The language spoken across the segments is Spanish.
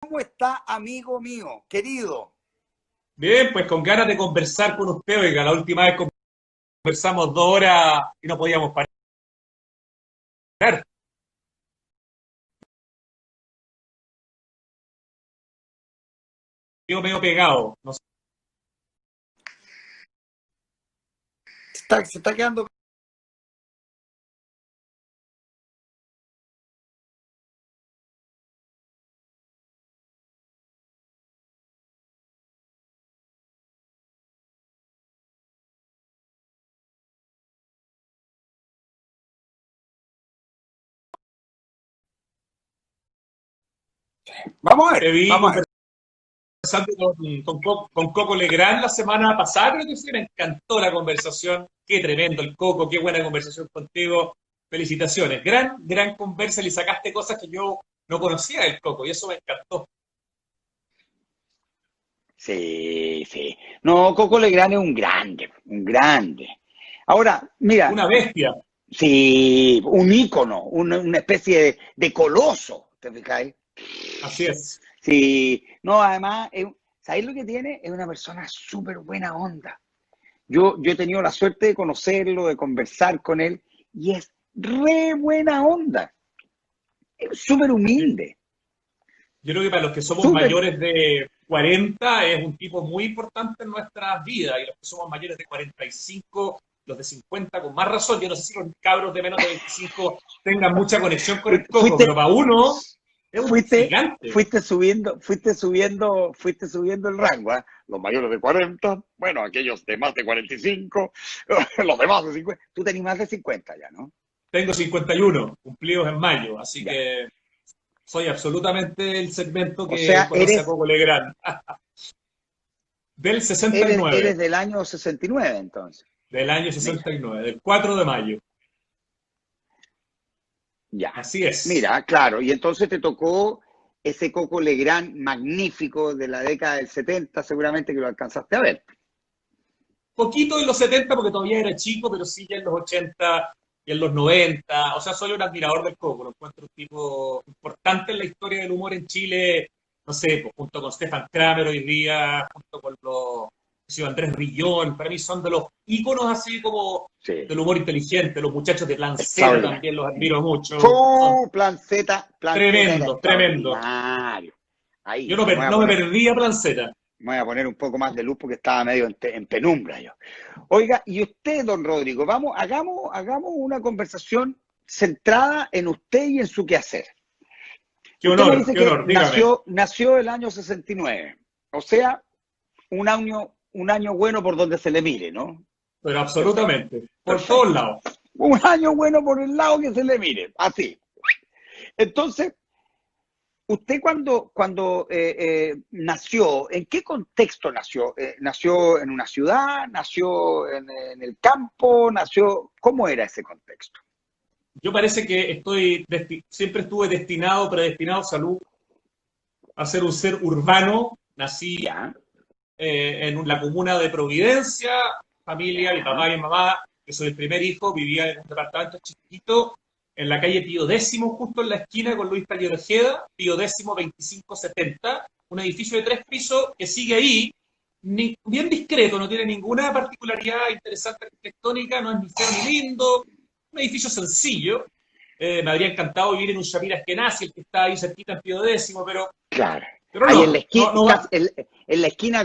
¿Cómo está, amigo mío, querido? Bien, pues con ganas de conversar con usted, oiga, la última vez conversamos 2 horas y no podíamos parar. Quedo medio pegado. No sé. Se está quedando. Vamos a Te ver, vi vamos a ver. conversando con Coco Legrand la semana pasada, creo que sí, me encantó la conversación. Qué tremendo el Coco, qué buena conversación contigo. Felicitaciones. Gran conversa, le sacaste cosas que yo no conocía del Coco y eso me encantó. Sí, sí. No, Coco Legrand es un grande, un grande. Ahora, mira, Una bestia. sí, un ícono, una especie de coloso, ¿te fijáis? Así es. Sí, no, además, ¿sabéis lo que tiene? Es una persona súper buena onda. Yo he tenido la suerte de conocerlo, de conversar con él, y es re buena onda. Es súper humilde, Yo creo que para los que somos súper. mayores de 40 es un tipo muy importante en nuestras vidas y los que somos mayores de 45, los de 50 con más razón. Yo no sé si los cabros de menos de 25 tengan mucha conexión con el coco, pero Fuiste, para uno es un fuiste, gigante. fuiste subiendo el rango, ¿eh? Los mayores de 40, bueno, aquellos de más de 45, los de más de 50. Tú tenés más de 50 ya, ¿no? Tengo 51 cumplidos en mayo, así Ya. que soy absolutamente el segmento O que sea, conoce a Coco Legrand. Del eres 69, del año 69, entonces. del año Mira, 69, del 4 de mayo. ya. Así es. Mira, claro. Y entonces te tocó ese Coco Legrand magnífico de la década del 70, seguramente que lo alcanzaste a ver. Poquito en los 70 porque todavía era chico, pero sí ya en los 80 y en los 90. O sea, soy un admirador del Coco, lo encuentro un tipo importante en la historia del humor en Chile, no sé, pues, junto con Stefan Kramer hoy día, junto con los, qué sé yo, Andrés Rillón, para mí son de los íconos así como Sí, del humor inteligente, los muchachos de Plan Z extraordinario. también los admiro mucho, son ¡Fu! Plan Z era tremendos, tremendos. extraordinario. Ahí, Yo es que no me perdía Plan Z. me voy a poner un poco más de luz porque estaba medio en penumbra yo. Oiga, y usted, don Rodrigo, hagamos una conversación centrada en usted y en su quehacer. Usted me dice Qué que honor, dígame. nació el año 69, o sea, un año bueno por donde se le mire, ¿no? Pero Perfecto, absolutamente, por todos perfecto. lados. Un año bueno por el lado que se le mire, así. Entonces, usted cuando nació, ¿en qué contexto nació? ¿Nació en una ciudad? ¿Nació en el campo? ¿Nació? ¿Cómo era ese contexto? Yo parece que siempre estuve destinado, predestinado salud a ser un ser urbano. Nací Ya, en la comuna de Providencia, familia, mi ya, papá y mi mamá, que soy el primer hijo, vivía en un departamento chiquito en la calle Pío X, justo en la esquina con Luis Taller Ojeda, Pío X 2570, un edificio de 3 pisos que sigue ahí, bien discreto, no tiene ninguna particularidad interesante arquitectónica, no es ni feo ni lindo, un edificio sencillo. Me habría encantado vivir en un Shapira Eskenazi, el que está ahí cerquita en Pío X, claro. pero Ahí en la esquina, no va. en la esquina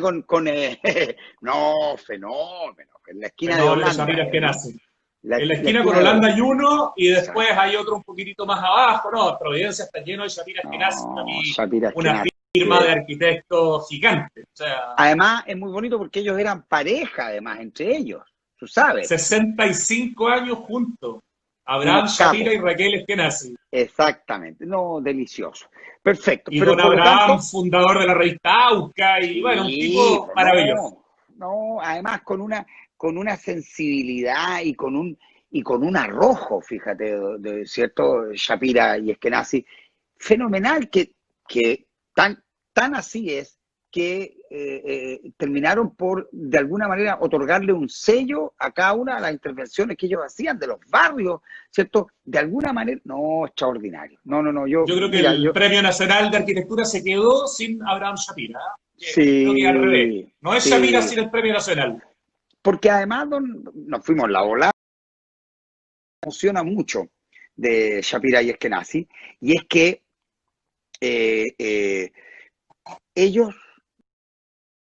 no, fenómeno, en la esquina de Fenómeno Holanda, Shapira ¿no? Eskenazi. En la La esquina con esquina de Holanda Holanda. hay uno y después Exacto. hay otro un poquitito más abajo. No, Providencia está lleno de Shapira Eskenazi, para No, mí Shapira una Eskenazi. firma de arquitectos gigante. O sea, Además, es muy bonito porque ellos eran pareja, además, entre ellos. Tú sabes. 65 años juntos. Abraham Unos Shapira capos. y Raquel Eskenazi. Exactamente. No, delicioso. Perfecto. Y Pero don por lo Abraham, tanto, fundador de la revista Auca, y bueno, un sí, tipo pues maravilloso. no. No, además con una sensibilidad y con un arrojo, fíjate, de cierto Shapira y Eskenazi, fenomenal que tan así es que terminaron por, de alguna manera, otorgarle un sello a cada una de las intervenciones que ellos hacían, de los barrios, ¿cierto? De alguna manera, no, extraordinario. No, Yo creo que mira, el Premio Nacional de Arquitectura se quedó sin Abraham Shapira. Creo que al revés. Sí, No es Shapira sí, sin el Premio Nacional. porque además nos fuimos la volada, emociona mucho de Shapira y Eskenazi, y es que eh, eh, ellos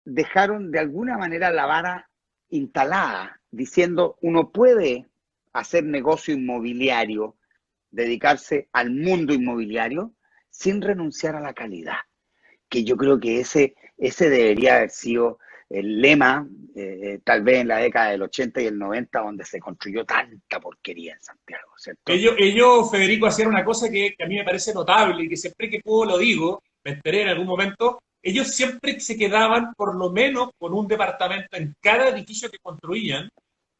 dejaron de alguna manera la vara instalada, diciendo uno puede hacer negocio inmobiliario, dedicarse al mundo inmobiliario sin renunciar a la calidad, que yo creo que ese debería haber sido el lema, tal vez en la década del 80 y el 90, donde se construyó tanta porquería en Santiago, ¿cierto? Ellos, Federico, hacían una cosa que a mí me parece notable y que siempre que puedo lo digo, me enteré en algún momento, ellos siempre se quedaban por lo menos con un departamento en cada edificio que construían,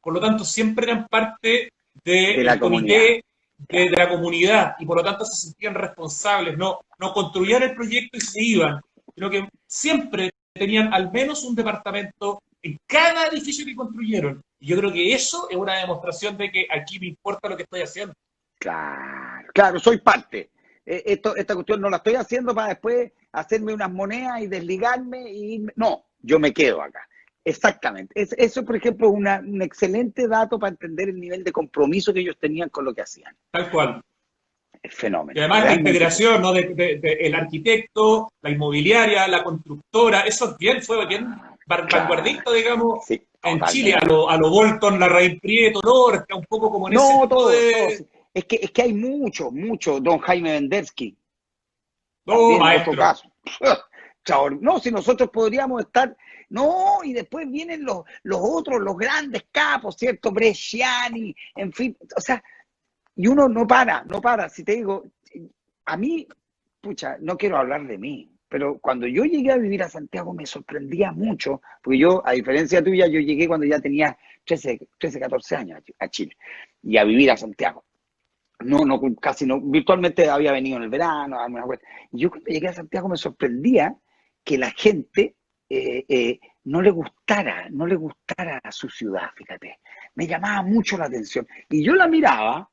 por lo tanto siempre eran parte De del la comunidad, comité de claro. la comunidad y por lo tanto se sentían responsables, no construían el proyecto y se iban, sino que siempre tenían al menos un departamento en cada edificio que construyeron. Y yo creo que eso es una demostración de que aquí me importa lo que estoy haciendo. Claro, soy parte. Esta cuestión no la estoy haciendo para después hacerme unas monedas y desligarme y irme. No, yo me quedo acá. Exactamente. Eso, por ejemplo, es un excelente dato para entender el nivel de compromiso que ellos tenían con lo que hacían. Tal cual. Es Y fenómeno, además la realmente integración, fenómeno. ¿no? El arquitecto, la inmobiliaria, la constructora, eso fue bien Claro, vanguardista, digamos, sí, en Chile, a totalmente. lo Bolton, la Raíz Prieto, Lorca, un poco como en ese No, tipo todos. de... Es que hay mucho. Don Jaime Vendersky, No, también otro maestro. caso. No, si nosotros podríamos estar, no, y después vienen los otros, los grandes capos, ¿cierto? Bresciani, en fin, o sea, y uno no para, si te digo, a mí, pucha, no quiero hablar de mí, pero cuando yo llegué a vivir a Santiago me sorprendía mucho, porque yo, a diferencia tuya, yo llegué cuando ya tenía 14 años a Chile, y a vivir a Santiago. No, casi no, virtualmente había venido en el verano, a darme una vuelta. Y yo cuando llegué a Santiago me sorprendía que la gente no le gustara su ciudad, fíjate. Me llamaba mucho la atención. Y yo la miraba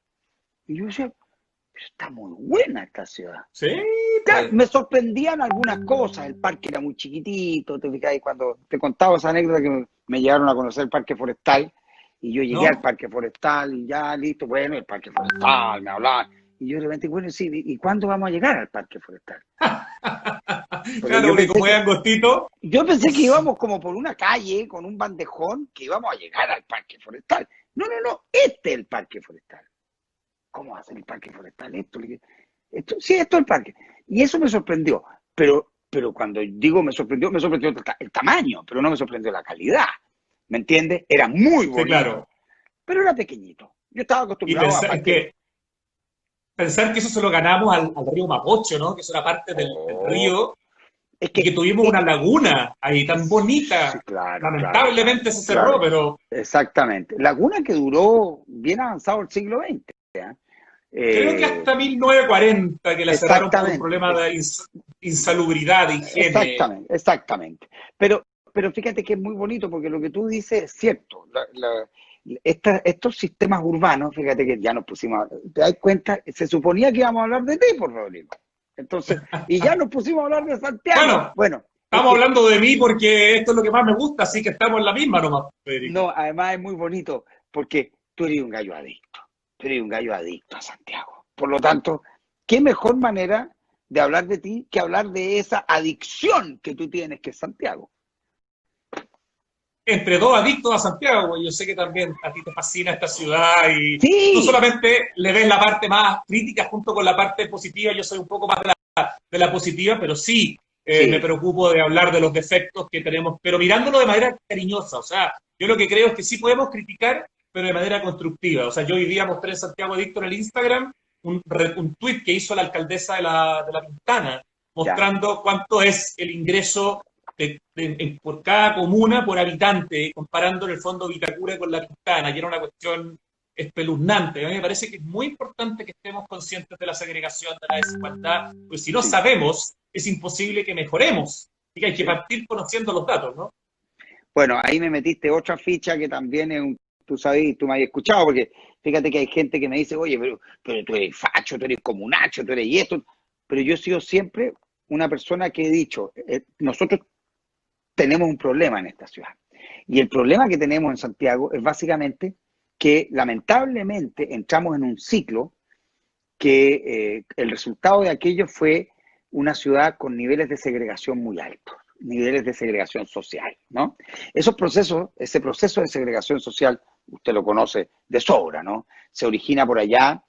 y yo decía, está muy buena esta ciudad. Sí, Claro, pues. me sorprendían algunas cosas, el parque era muy chiquitito, te fijas, y cuando te contaba esa anécdota que me llegaron a conocer el parque forestal, y yo llegué al ¿No? parque forestal y ya listo, bueno, el parque forestal, me hablaban, y yo de repente, bueno, sí, ¿y cuándo vamos a llegar al parque forestal? Porque Claro, yo porque pensé como es que, angostito, yo pensé que íbamos como por una calle con un bandejón, que íbamos a llegar al parque forestal. No, este es el parque forestal. ¿Cómo va a ser el parque forestal sí, esto es el parque. Y eso me sorprendió. Pero cuando digo me sorprendió el tamaño, pero no me sorprendió la calidad. ¿Me entiendes? Era muy sí, claro. bonito, pero era pequeñito. Yo estaba Y acostumbrado a parques. pensar que eso se lo ganamos al río Mapocho, ¿no? Que es una parte del Oh, río es y que que, tuvimos una laguna ahí tan sí, bonita. claro, Lamentablemente se cerró, claro. pero Exactamente. Laguna que duró bien avanzado el siglo XX. ¿Ya? creo que hasta 1940 que la cerraron por un Exactamente, problema de insalubridad, de higiene. exactamente. Pero fíjate que es muy bonito porque lo que tú dices es cierto. Estos sistemas urbanos, fíjate que ya nos pusimos, te das cuenta, se suponía que íbamos a hablar de ti, por Rodrigo. Entonces, y ya nos pusimos a hablar de Santiago. Bueno, Bueno, es estamos que, hablando de mí porque esto es lo que más me gusta, así que estamos en la misma nomás, Federico. no, además es muy bonito porque tú eres un gallo adicto. Tú eres un gallo adicto a Santiago. Por lo tanto, ¿qué mejor manera de hablar de ti que hablar de esa adicción que tú tienes, que es Santiago? Entre dos adictos a Santiago, pues yo sé que también a ti te fascina esta ciudad y tú Sí, solamente le ves la parte más crítica junto con la parte positiva, yo soy un poco más de la positiva, pero sí me sí, preocupo de hablar de los defectos que tenemos, pero mirándolo de manera cariñosa, o sea, yo lo que creo es que sí podemos criticar, pero de manera constructiva, o sea, yo hoy día mostré en Santiago Adicto en el Instagram un tuit que hizo la alcaldesa de la Pintana, ya, mostrando cuánto es el ingreso por cada comuna por habitante, comparando en el fondo Vitacura con La Pintana, y era una cuestión espeluznante. A mí me parece que es muy importante que estemos conscientes de la segregación, de la desigualdad, pues si no sí, sabemos, es imposible que mejoremos. Así que hay que partir conociendo los datos, ¿no? Bueno, ahí me metiste otra ficha que también es un, tú sabes, tú me has escuchado, porque fíjate que hay gente que me dice, oye, pero tú eres facho, tú eres comunacho, tú eres y esto. Pero yo he sido siempre una persona que he dicho, nosotros tenemos un problema en esta ciudad. Y el problema que tenemos en Santiago es básicamente que lamentablemente entramos en un ciclo que el resultado de aquello fue una ciudad con niveles de segregación muy altos, niveles de segregación social, ¿no? Esos procesos, ese proceso de segregación social, usted lo conoce de sobra, ¿no? Se origina por allá,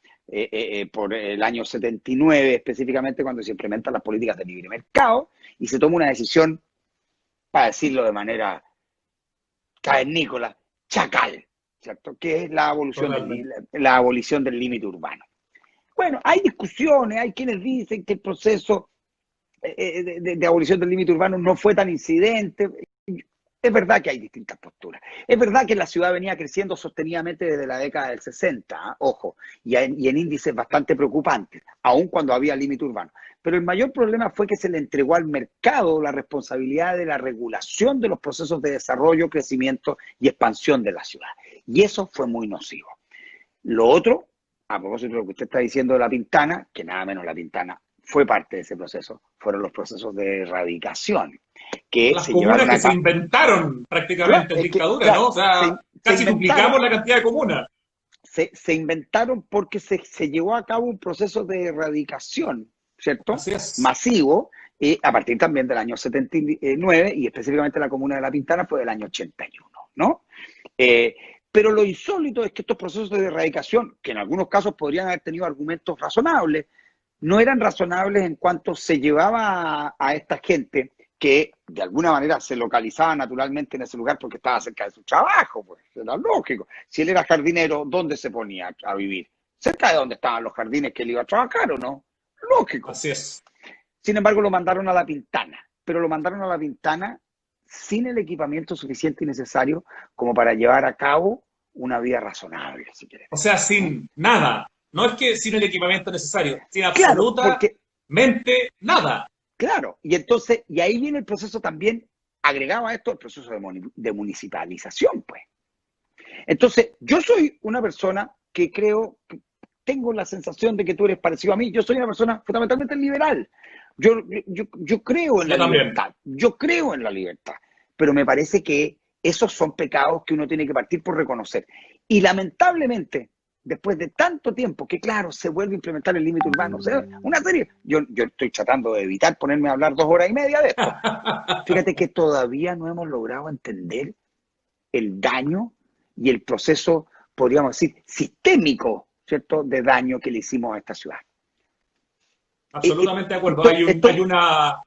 por el año 79, específicamente cuando se implementan las políticas de libre mercado y se toma una decisión, para decirlo de manera cavernícola, chacal, ¿cierto? Que es Totalmente. la abolición del límite urbano. Bueno, hay discusiones, hay quienes dicen que el proceso de abolición del límite urbano no fue tan incidente. Es verdad que hay distintas posturas. Es verdad que la ciudad venía creciendo sostenidamente desde la década del 60, ¿eh? Ojo, y en índices bastante preocupantes, aun cuando había límite urbano. Pero el mayor problema fue que se le entregó al mercado la responsabilidad de la regulación de los procesos de desarrollo, crecimiento y expansión de la ciudad. Y eso fue muy nocivo. Lo otro, a propósito de lo que usted está diciendo de La Pintana, que nada menos La Pintana fue parte de ese proceso, fueron los procesos de erradicación que Las se comunas llevaron que a se cabo. inventaron Claro, prácticamente en es que, dictadura, claro, ¿no? O sea, se casi inventaron, duplicamos la cantidad de comunas. se inventaron porque se llevó a cabo un proceso de erradicación, ¿cierto? Así es. Masivo, a partir también del año 79 y específicamente la comuna de La Pintana fue del año 81, ¿no? Eh, pero lo insólito es que estos procesos de erradicación, que en algunos casos podrían haber tenido argumentos razonables, no eran razonables en cuanto se llevaba a esta gente que de alguna manera se localizaba naturalmente en ese lugar porque estaba cerca de su trabajo, pues era lógico. Si él era jardinero, ¿dónde se ponía a vivir? Cerca de donde estaban los jardines que él iba a trabajar, ¿o no? Lógico. Así es. Sin embargo, lo mandaron a La Pintana, pero lo mandaron a La Pintana sin el equipamiento suficiente y necesario como para llevar a cabo una vida razonable, si queremos, O sea, ¿no? sin nada. No es que sin el equipamiento necesario, sin Claro, porque absolutamente nada. claro, y entonces, y ahí viene el proceso también, agregado a esto, el proceso de municipalización, pues. Entonces, yo soy una persona que creo, que tengo la sensación de que tú eres parecido a mí, yo soy una persona fundamentalmente liberal. Yo creo en la Yo también. libertad, yo creo en la libertad, pero me parece que esos son pecados que uno tiene que partir por reconocer. Y lamentablemente, después de tanto tiempo que, claro, se vuelve a implementar el límite urbano, o sea, una serie, yo estoy tratando de evitar ponerme a hablar 2 horas y media de esto. Fíjate que todavía no hemos logrado entender el daño y el proceso, podríamos decir, sistémico, ¿cierto?, de daño que le hicimos a esta ciudad. Absolutamente de acuerdo. Esto, Hay esto, una.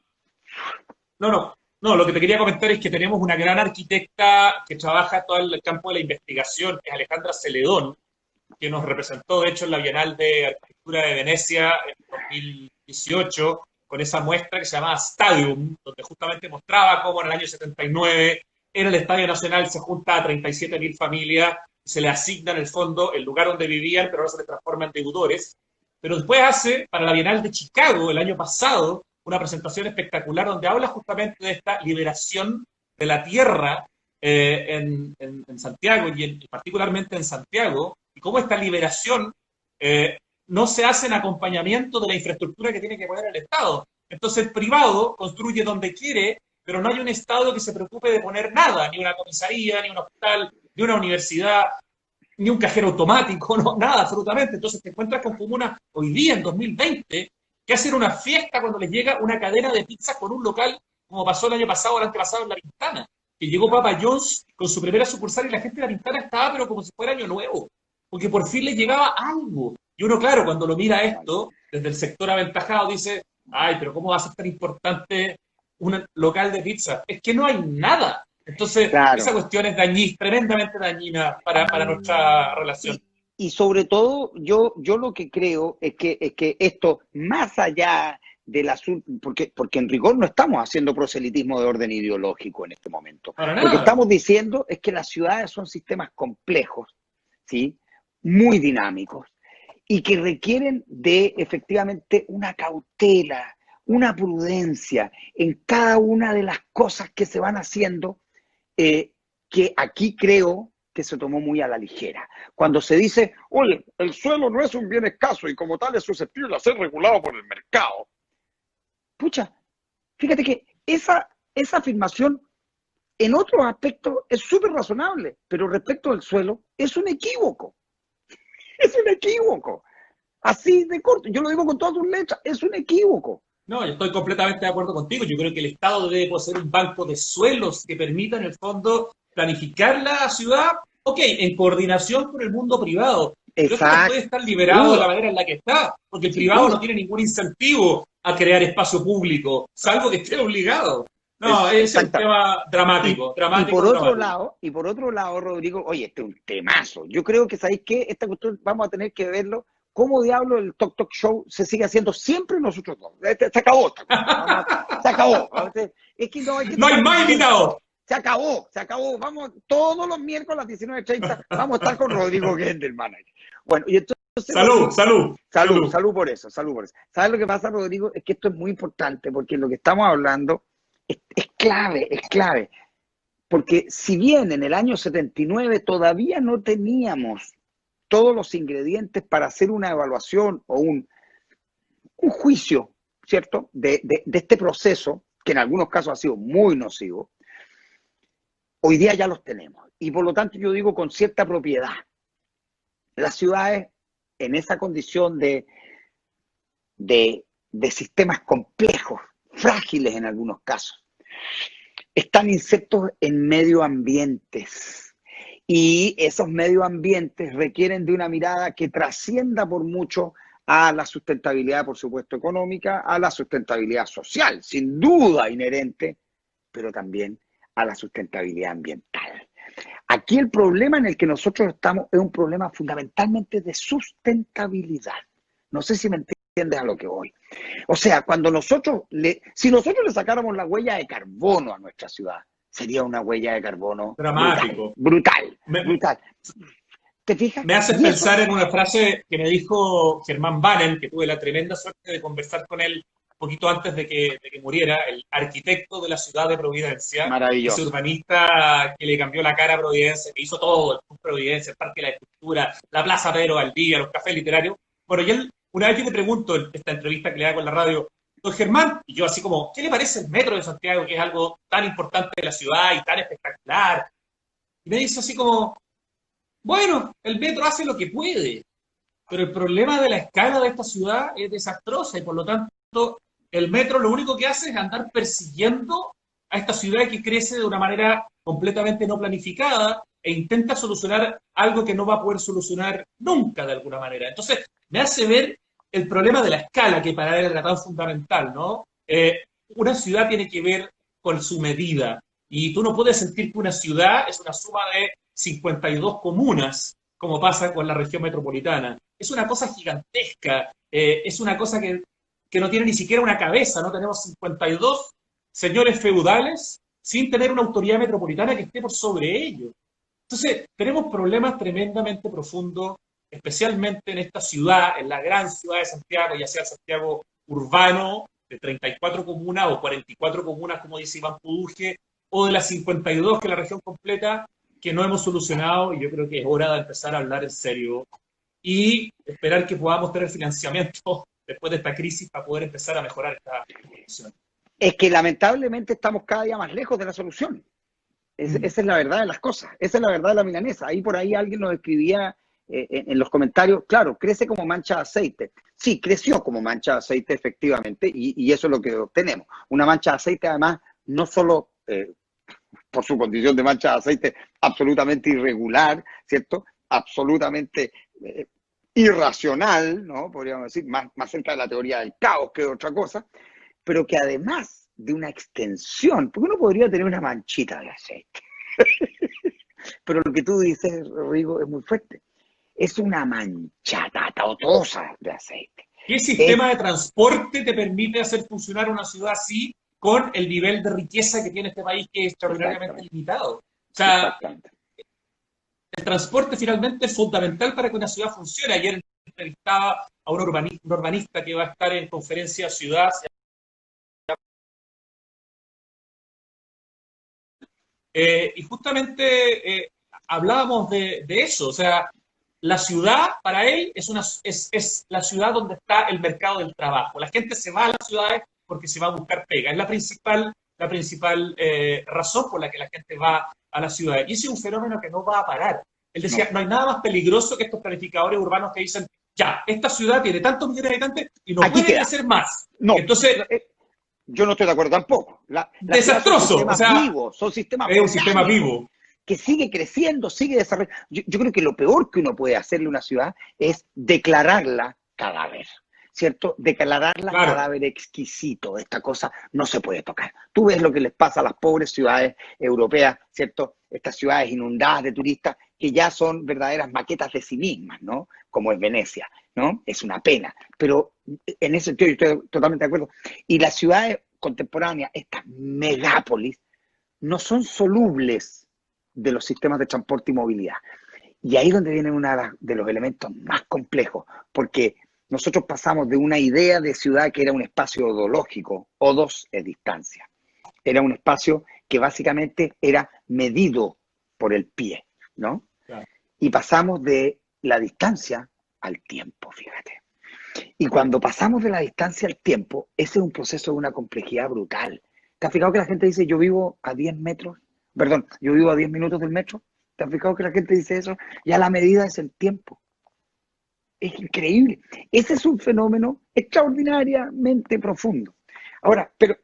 No, no. No, lo que te quería comentar es que tenemos una gran arquitecta que trabaja todo el campo de la investigación, que es Alejandra Celedón, que nos representó, de hecho, en la Bienal de Arquitectura de Venecia en 2018, con esa muestra que se llamaba Stadium, donde justamente mostraba cómo en el año 79 en el Estadio Nacional se junta a 37.000 familias, se le asigna en el fondo el lugar donde vivían, pero ahora se les transforma en deudores. Pero después hace, para la Bienal de Chicago, el año pasado, una presentación espectacular donde habla justamente de esta liberación de la tierra en Santiago y particularmente en Santiago, y cómo esta liberación no se hace en acompañamiento de la infraestructura que tiene que poner el Estado. Entonces el privado construye donde quiere, pero no hay un Estado que se preocupe de poner nada, ni una comisaría, ni un hospital, ni una universidad, ni un cajero automático, no, nada, absolutamente. Entonces te encuentras con comunas hoy día, en 2020, que hacen una fiesta cuando les llega una cadena de pizzas con un local, como pasó el año pasado o el antepasado en La Pintana, que llegó Papa John's con su primera sucursal y la gente de La Pintana estaba, pero como si fuera año nuevo, porque por fin les llegaba algo. Y uno, claro, cuando lo mira esto, desde el sector aventajado, dice, ay, pero ¿cómo va a ser tan importante un local de pizza? Es que no hay nada. Entonces, esa claro, cuestión es tremendamente dañina para nuestra relación. y, y sobre todo, yo lo que creo es que esto, más allá del asunto, porque en rigor no estamos haciendo proselitismo de orden ideológico en este momento. Para Lo que nada. estamos diciendo es que las ciudades son sistemas complejos, ¿sí? Muy dinámicos, y que requieren de efectivamente una cautela, una prudencia en cada una de las cosas que se van haciendo, que aquí creo que se tomó muy a la ligera. Cuando se dice, oye, el suelo no es un bien escaso y como tal es susceptible a ser regulado por el mercado. Pucha, fíjate que esa afirmación en otros aspectos es súper razonable, pero respecto al suelo es un equívoco. Es un equívoco. Así de corto. Yo lo digo con todas sus letras. Es un equívoco. No, yo estoy completamente de acuerdo contigo. Yo creo que el Estado debe poseer un banco de suelos que permita, en el fondo, planificar la ciudad, ok, en coordinación con el mundo privado. Pero esto no puede Exacto. estar Sin liberado de la duda. manera en la que está, porque el Sin privado no duda. tiene ningún incentivo a crear espacio público, salvo que esté obligado. No, ese es un Exacto. tema dramático, dramático, dramático. Y por otro lado, Rodrigo, oye, este es un temazo. Yo creo que, ¿sabéis qué? Esta cuestión vamos a tener que verlo. ¿Cómo diablo el Talk Show se sigue haciendo siempre nosotros dos? Se acabó esta cuestión. Se acabó. Es que no hay que ¡No hay tomar más decisiones. invitados! Se acabó. Vamos, todos los miércoles a las 19:30 vamos a estar con Rodrigo Gendelman. Bueno, y entonces, Salud, Rodrigo, salud, salud. salud por eso, salud por eso. ¿Sabes lo que pasa, Rodrigo? Es que esto es muy importante porque lo que estamos hablando es clave, es clave. Porque si bien en el año 79 todavía no teníamos todos los ingredientes para hacer una evaluación o un juicio, ¿cierto? De este proceso, que en algunos casos ha sido muy nocivo, hoy día ya los tenemos. Y por lo tanto yo digo con cierta propiedad, las ciudades en esa condición de sistemas complejos, frágiles en algunos casos, están insertos en medio ambientes. Y esos medio ambientes requieren de una mirada que trascienda por mucho a la sustentabilidad, por supuesto, económica, a la sustentabilidad social, sin duda inherente, pero también a la sustentabilidad ambiental. Aquí el problema en el que nosotros estamos es un problema fundamentalmente de sustentabilidad. No sé si me entiendes a lo que voy. O sea, si nosotros le sacáramos la huella de carbono a nuestra ciudad, sería una huella de carbono Dramático. brutal. ¿Te fijas? Me haces pensar en una frase que me dijo Germán Bannen, que tuve la tremenda suerte de conversar con él un poquito antes de que muriera, el arquitecto de la ciudad de Providencia, ese urbanista que le cambió la cara a Providencia, que hizo todo, el Club Providencia, el Parque de la Escultura, la Plaza Pedro Valdivia, los cafés literarios. Bueno, y él, una vez yo le pregunto en esta entrevista que le hago en la radio, don Germán, y yo así como, ¿qué le parece el metro de Santiago, que es algo tan importante de la ciudad y tan espectacular? Y me dice así como, bueno, el metro hace lo que puede, pero el problema de la escala de esta ciudad es desastrosa y por lo tanto el metro lo único que hace es andar persiguiendo a esta ciudad que crece de una manera completamente no planificada e intenta solucionar algo que no va a poder solucionar nunca de alguna manera. Entonces, me hace ver el problema de la escala, que para él era tan fundamental, ¿no? Una ciudad tiene que ver con su medida y tú no puedes sentir que una ciudad es una suma de 52 comunas, como pasa con la región metropolitana. Es una cosa gigantesca, es una cosa que no tiene ni siquiera una cabeza, ¿no? Tenemos 52 señores feudales sin tener una autoridad metropolitana que esté por sobre ellos. Entonces, tenemos problemas tremendamente profundos, especialmente en esta ciudad, en la gran ciudad de Santiago, ya sea el Santiago urbano, de 34 comunas o 44 comunas, como dice Iván Puduje, o de las 52 que es la región completa, que no hemos solucionado, y yo creo que es hora de empezar a hablar en serio y esperar que podamos tener financiamiento después de esta crisis para poder empezar a mejorar esta situación. Es que lamentablemente estamos cada día más lejos de la solución. Esa es la verdad de las cosas, esa es la verdad de la milanesa. Ahí por ahí alguien nos escribía en los comentarios, claro, crece como mancha de aceite. Sí, creció como mancha de aceite efectivamente, y eso es lo que obtenemos. Una mancha de aceite además no solo por su condición de mancha de aceite absolutamente irregular, ¿cierto? Absolutamente irracional, ¿no? Podríamos decir, más cerca de la teoría del caos que de otra cosa, pero que además de una extensión, porque uno podría tener una manchita de aceite, pero lo que tú dices, Rodrigo, es muy fuerte. Es una manchata totosa de aceite. ¿Qué sistema de transporte te permite hacer funcionar una ciudad así con el nivel de riqueza que tiene este país, que es extraordinariamente limitado? O sea, el transporte finalmente es fundamental para que una ciudad funcione. Ayer entrevistaba a un urbanista que va a estar en conferencia Ciudad, Y justamente hablábamos de eso, o sea, la ciudad para él es la ciudad donde está el mercado del trabajo. La gente se va a las ciudades porque se va a buscar pega. Es la principal razón por la que la gente va a las ciudades. Y ese es un fenómeno que no va a parar. Él decía, No. no hay nada más peligroso que estos planificadores urbanos que dicen, ya, esta ciudad tiene tantos millones de habitantes y no Aquí puede queda. crecer más. No, Entonces, yo no estoy de acuerdo tampoco. Las ciudades son desastroso. O sistemas sea, vivos, son sistemas es un sistema orgánicos, vivo. que sigue creciendo, sigue desarrollando. Yo creo que lo peor que uno puede hacerle a una ciudad es declararla cadáver, ¿cierto? Declararla Claro, cadáver exquisito. Esta cosa no se puede tocar. Tú ves lo que les pasa a las pobres ciudades europeas, ¿cierto? Estas ciudades inundadas de turistas que ya son verdaderas maquetas de sí mismas, ¿no? Como es Venecia, ¿no? Es una pena. Pero en ese sentido yo estoy totalmente de acuerdo. Y las ciudades contemporáneas, estas megápolis, no son solubles de los sistemas de transporte y movilidad. Y ahí es donde viene uno de los elementos más complejos, porque nosotros pasamos de una idea de ciudad que era un espacio odológico, O2 es distancia. Era un espacio que básicamente era medido por el pie, ¿no? claro. Y pasamos de la distancia al tiempo, fíjate. Y cuando pasamos de la distancia al tiempo, ese es un proceso de una complejidad brutal. ¿Te has fijado que la gente dice, yo vivo a 10 metros? Perdón, yo vivo a 10 minutos del metro. ¿Te has fijado que la gente dice eso? Ya la medida es el tiempo. Es increíble. Ese es un fenómeno extraordinariamente profundo. Ahora, pero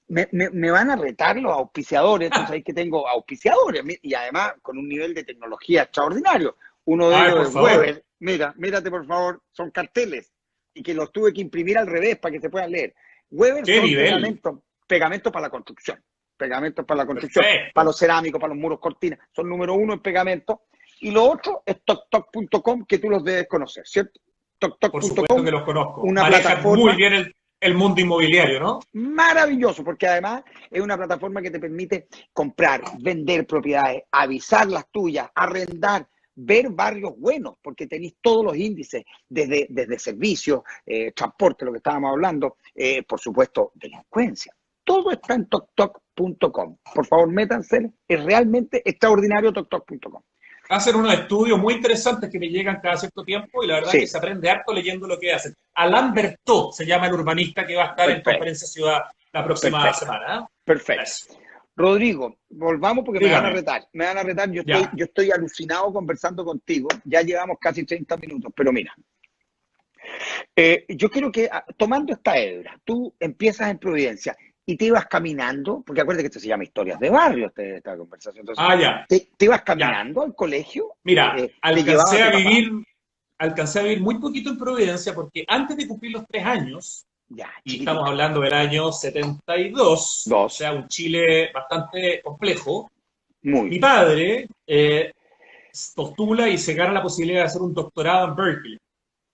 me van a retar los auspiciadores. Tú sabes que tengo auspiciadores y además con un nivel de tecnología extraordinario. Uno de Ay, por ellos es favor. Weber. Mira, mírate por favor, son carteles y que los tuve que imprimir al revés para que se puedan leer. Weber ¿Qué son nivel? pegamentos para la construcción. Pegamentos para la construcción, para Perfecto. los cerámicos, para los muros cortinas. Son número uno en pegamento. Y lo otro es toktok.com, que tú los debes conocer, ¿cierto? Por supuesto Toktok.com, que los conozco. una Manejan muy plataforma bien el mundo inmobiliario, ¿no? maravilloso, porque además es una plataforma que te permite comprar, vender propiedades, avisar las tuyas, arrendar, ver barrios buenos, porque tenéis todos los índices, desde servicios, transporte, lo que estábamos hablando, por supuesto, delincuencia. Todo está en toktok.com. Por favor, métanse, es realmente extraordinario toktok.com. Hacen unos estudios muy interesantes que me llegan cada cierto tiempo y la verdad que Sí, se aprende harto leyendo lo que hacen. Alain Berthaud se llama el urbanista que va a estar en perfecto, Conferencia Ciudad la próxima perfecto, semana. ¿Eh? perfecto. Eso. Rodrigo, volvamos porque me van a Dígame. retar. Me van a retar, Ya. yo estoy alucinado conversando contigo. Ya llevamos casi 30 minutos, pero mira, yo quiero que, tomando esta hebra, tú empiezas en Providencia y te ibas caminando, porque acuérdate que esto se llama historias de barrio, esta conversación. Entonces, Ah, ya. te ibas Ya. caminando al colegio, Mira, te llevaba tu papá. alcancé a vivir muy poquito en Providencia porque antes de cumplir los 3 años, Ya, y estamos chiquitito. hablando del año 72, o Dos, sea, un Chile bastante complejo, muy. mi padre postula y se gana la posibilidad de hacer un doctorado en Berkeley.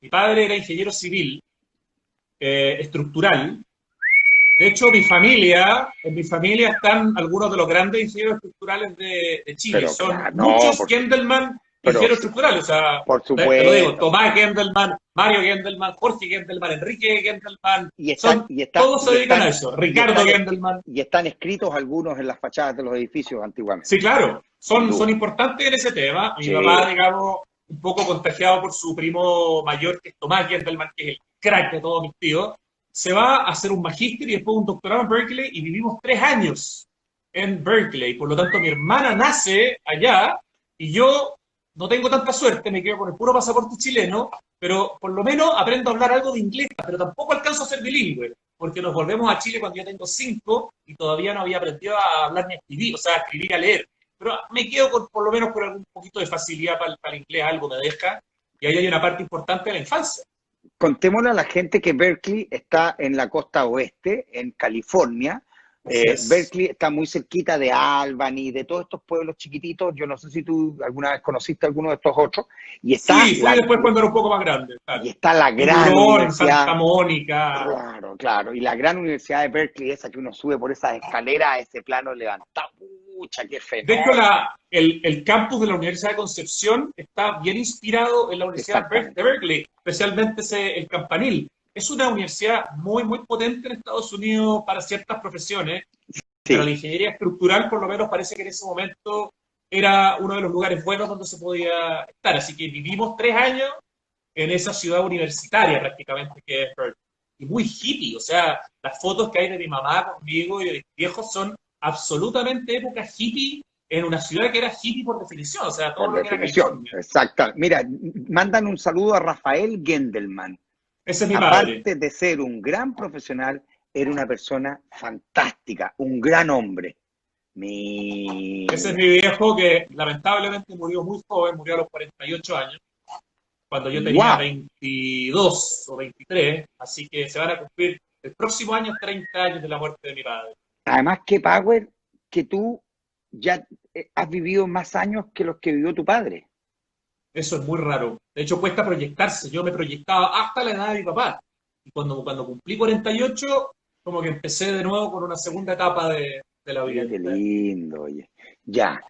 Mi padre era ingeniero civil, estructural. De hecho, en mi familia están algunos de los grandes ingenieros estructurales de Chile. Pero Son claro, no, muchos Gendelman pero ingenieros sí, estructurales. O sea, por te lo digo, supuesto. Tomás Gendelman, Mario Gendelman, Jorge Gendelman, Enrique Gendelman. Y están, Son, y están, todos se y dedican a están, eso. y Ricardo están, Gendelman. y están escritos algunos en las fachadas de los edificios antiguamente, Sí, claro, sin son duda. importantes en ese tema. Mi papá, Sí, digamos, un poco contagiado por su primo mayor, que es Tomás Gendelman, que es el crack de todos mis tíos, se va a hacer un magíster y después un doctorado en Berkeley y vivimos 3 años en Berkeley. Por lo tanto, mi hermana nace allá y yo no tengo tanta suerte, me quedo con el puro pasaporte chileno, pero por lo menos aprendo a hablar algo de inglés, pero tampoco alcanzo a ser bilingüe, porque nos volvemos a Chile cuando yo tengo 5 y todavía no había aprendido a hablar ni a escribir, o sea, a escribir y a leer. Pero me quedo con, por lo menos con algún poquito de facilidad para el inglés, algo me deja, y ahí hay una parte importante de la infancia. contémosle a la gente que Berkeley está en la costa oeste, en California. Así es. Berkeley está muy cerquita de Albany, de todos estos pueblos chiquititos. Yo no sé si tú alguna vez conociste alguno de estos otros. Y está Sí, fui la, después cuando era un poco más grande, y claro. está la En gran Hurón, universidad. Santa Mónica. Claro, claro. Y la gran universidad de Berkeley, esa que uno sube por esas escaleras a ese plano levantado. Pucha, qué De hecho, fenómeno. el campus de la Universidad de Concepción está bien inspirado en la Universidad de Exactamente. Berkeley, especialmente el campanil. Es una universidad muy, muy potente en Estados Unidos para ciertas profesiones. pero Sí, la ingeniería estructural por lo menos parece que en ese momento era uno de los lugares buenos donde se podía estar. Así que vivimos 3 años en esa ciudad universitaria prácticamente que es Berkeley. Y muy hippie, o sea, las fotos que hay de mi mamá conmigo y de mis viejos son absolutamente época hippie en una ciudad que era hippie por definición, o sea, todo por lo que era definición, California. exacta. Mira, mandan un saludo a Rafael Gendelman. Ese es mi padre. Aparte de ser un gran profesional, era una persona fantástica, un gran hombre. Ese es mi Mira, viejo que lamentablemente murió muy joven, murió a los 48 años, cuando yo tenía wow. 22 o 23, así que se van a cumplir el próximo año 30 años de la muerte de mi padre. Además que Power, que tú ya has vivido más años que los que vivió tu padre. Eso es muy raro. De hecho, cuesta proyectarse. Yo me proyectaba hasta la edad de mi papá. Y cuando cumplí 48, como que empecé de nuevo con una segunda etapa de la vida. Mira qué lindo, oye. Ya,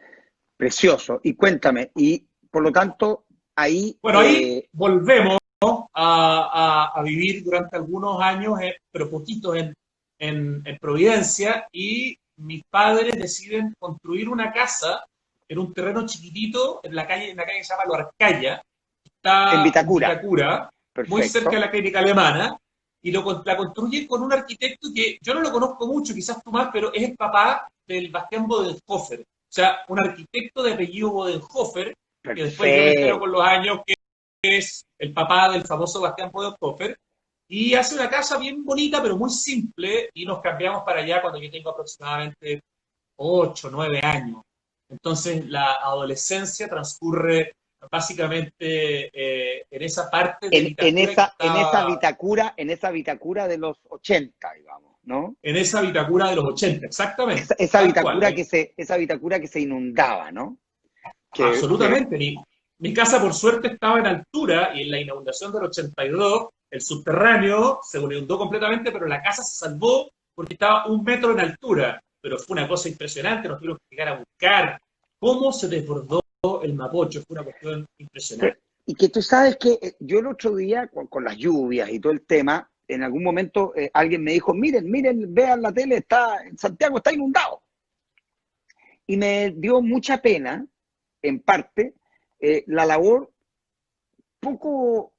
precioso. Y cuéntame, y por lo tanto, ahí, Bueno, ahí volvemos a vivir durante algunos años, pero poquitos en Providencia, y mis padres deciden construir una casa en un terreno chiquitito en la calle que se llama Loarcaya, en está en Vitacura, Vitacura, muy cerca de perfecto. la clínica alemana, y la construyen con un arquitecto que yo no lo conozco mucho, quizás tú más, pero es el papá del Bastián Bodenhofer. O sea, un arquitecto de apellido Bodenhofer, que después yo me entero con Perfecto. los años que es el papá del famoso Bastián Bodenhofer, y hace una casa bien bonita, pero muy simple, y nos cambiamos para allá cuando yo tengo aproximadamente 8 9 años. Entonces la adolescencia transcurre básicamente en esa parte de En Vitacura que estaba En esa Vitacura de los 80, digamos, ¿no? en esa Vitacura de los 80, exactamente, Esa tal cual. Vitacura esa Vitacura que se inundaba, ¿no? Que Absolutamente. Mi casa, por suerte, estaba en altura y en la inundación del 82, el subterráneo se inundó completamente, pero la casa se salvó porque estaba 1 metro en altura. Pero fue una cosa impresionante, nos tuvimos que llegar a buscar cómo se desbordó el Mapocho. Fue una cuestión impresionante. y que tú sabes que yo el otro día, con las lluvias y todo el tema, en algún momento alguien me dijo, miren, miren, vean la tele, está, en Santiago está inundado. Y me dio mucha pena, en parte, la labor poco,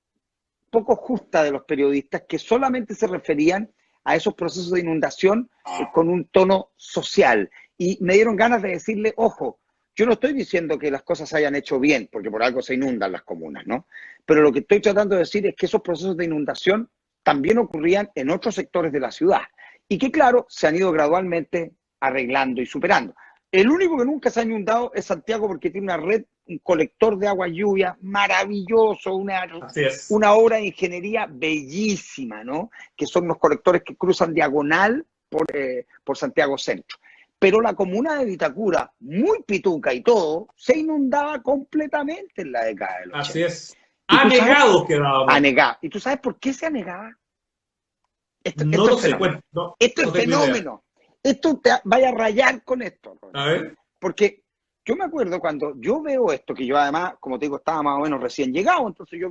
poco justa de los periodistas que solamente se referían a esos procesos de inundación con un tono social. Y me dieron ganas de decirle, ojo, yo no estoy diciendo que las cosas se hayan hecho bien, porque por algo se inundan las comunas, ¿no? Pero lo que estoy tratando de decir es que esos procesos de inundación también ocurrían en otros sectores de la ciudad y que, claro, se han ido gradualmente arreglando y superando. El único que nunca se ha inundado es Santiago porque tiene una red, un colector de agua lluvia maravilloso, Así es. una obra de ingeniería bellísima, ¿no? Que son los colectores que cruzan diagonal por Santiago Centro. Pero la comuna de Vitacura, muy pituca y todo, se inundaba completamente en la década del Así 80. es. ¿Y tú sabes? Anegados quedábamos. Anegada. ¿Y tú sabes por qué se anegaba? No Esto lo es sé, fenómeno. no, Esto es no tengo idea. fenómeno. Esto te vaya a rayar con esto, A Rodrigo. ver. Porque yo me acuerdo cuando yo veo esto, que yo además, como te digo, estaba más o menos recién llegado, entonces yo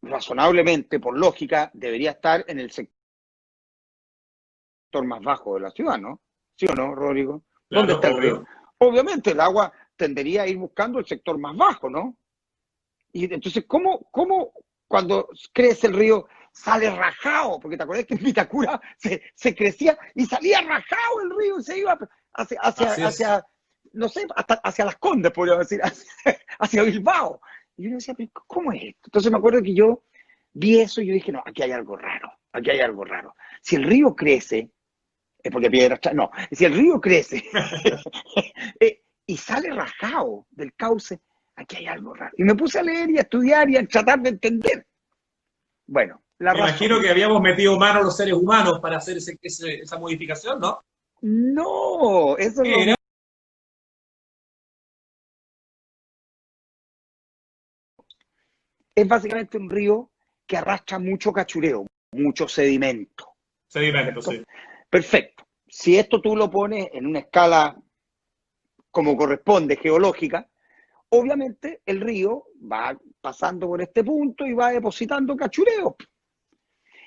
razonablemente, por lógica, debería estar en el sector más bajo de la ciudad, ¿no? ¿Sí o no, Rodrigo? ¿Dónde Claro, está el río? obvio. Obviamente el agua tendería a ir buscando el sector más bajo, ¿no? Y entonces, ¿cómo cuando crece el río sale rajado? Porque te acuerdas que en Vitacura se crecía y salía rajado el río y se iba Así es. no sé, hasta hacia Las Condes, podríamos decir, hacia Bilbao. Y yo decía, ¿pero cómo es esto? Entonces me acuerdo que yo vi eso y yo dije, no, aquí hay algo raro, aquí hay algo raro. Si el río crece, es porque piedras, no, si el río crece y sale rajado del cauce, aquí hay algo raro. Y me puse a leer y a estudiar y a tratar de entender. Bueno, la Me imagino razón. que habíamos metido mano los seres humanos para hacer esa modificación, ¿no? No, eso es ¿Qué lo. era? Es básicamente un río que arrastra mucho cachureo, mucho sedimento. Sedimento, ¿Cierto? sí. Perfecto. Si esto tú lo pones en una escala como corresponde, geológica, obviamente el río va pasando por este punto y va depositando cachureo.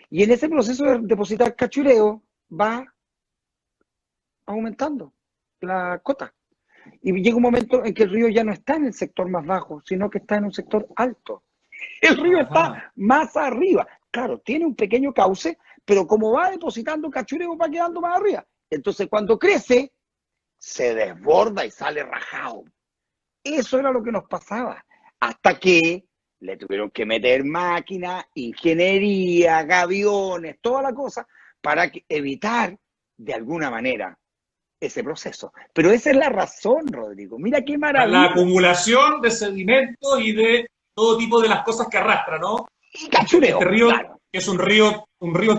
Y en ese proceso de depositar cachureo va aumentando la cota. Y llega un momento en que el río ya no está en el sector más bajo, sino que está en un sector alto. El río está más arriba. Claro, tiene un pequeño cauce, pero como va depositando cachureo va quedando más arriba. Entonces cuando crece, se desborda y sale rajado. Eso era lo que nos pasaba. Hasta que le tuvieron que meter máquinas, ingeniería, gaviones, toda la cosa, para evitar de alguna manera ese proceso. Pero esa es la razón, Rodrigo. Mira qué maravilla. La acumulación de sedimentos y de todo tipo de las cosas que arrastra, ¿no? Y cachureo, este río, claro. que es un río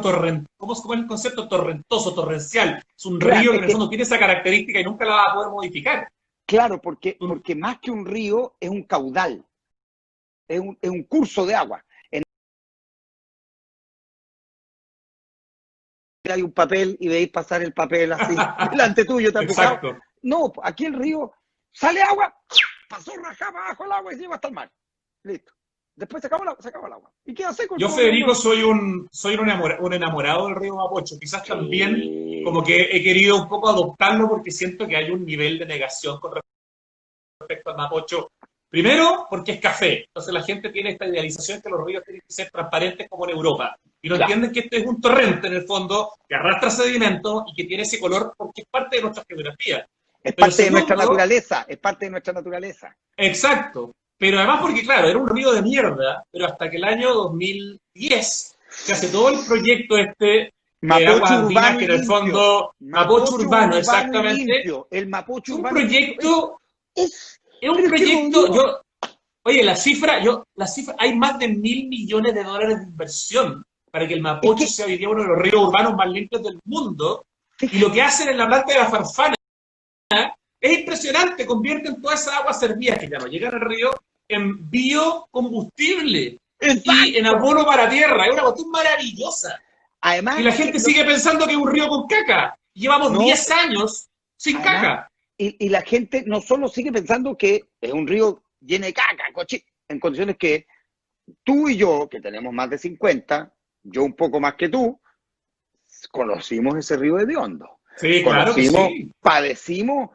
torrent, ¿cómo es el concepto? Torrentoso, torrencial. Es un Claro, río que en el fondo tiene esa característica y nunca la va a poder modificar. Claro, porque más que un río es un caudal, es un curso de agua. Hay un papel y veis pasar el papel así delante tuyo. Exacto. No, aquí el río sale agua, pasó rajada abajo el agua y se lleva hasta el mar. Listo. Después se acabó el agua. ¿Y qué hace con Yo, Federico, soy un enamorado del río Mapocho. Quizás también como que he querido un poco adoptarlo porque siento que hay un nivel de negación con respecto al Mapocho. Primero, porque es café. Entonces la gente tiene esta idealización que los ríos tienen que ser transparentes como en Europa. Y no entienden que este es un torrente, en el fondo, que arrastra sedimento y que tiene ese color porque es parte de nuestra geografía. Es parte de nuestra naturaleza, es parte de nuestra naturaleza. Exacto. Pero además porque, claro, era un río de mierda, pero hasta que el año 2010 se hace todo el proyecto Mapocho urbano, que en el fondo, Mapocho urbano, exactamente. El Mapocho urbano. Es un proyecto, oye, la cifra, hay más de $1.000 millones de inversión para que el Mapocho sea hoy día uno de los ríos urbanos más limpios del mundo. Y lo que hacen en la planta de la Farfana es impresionante, convierten toda esa agua servida que ya no llega al río en biocombustible. Exacto. Y en abono para tierra. Es una cuestión maravillosa. Además, y la gente sigue pensando que es un río con caca. Llevamos 10 años sin caca. Y la gente no solo sigue pensando que es un río lleno de caca, en condiciones que tú y yo, que tenemos más de 50, yo un poco más que tú, conocimos ese río hediondo. Sí, claro que sí. Padecimos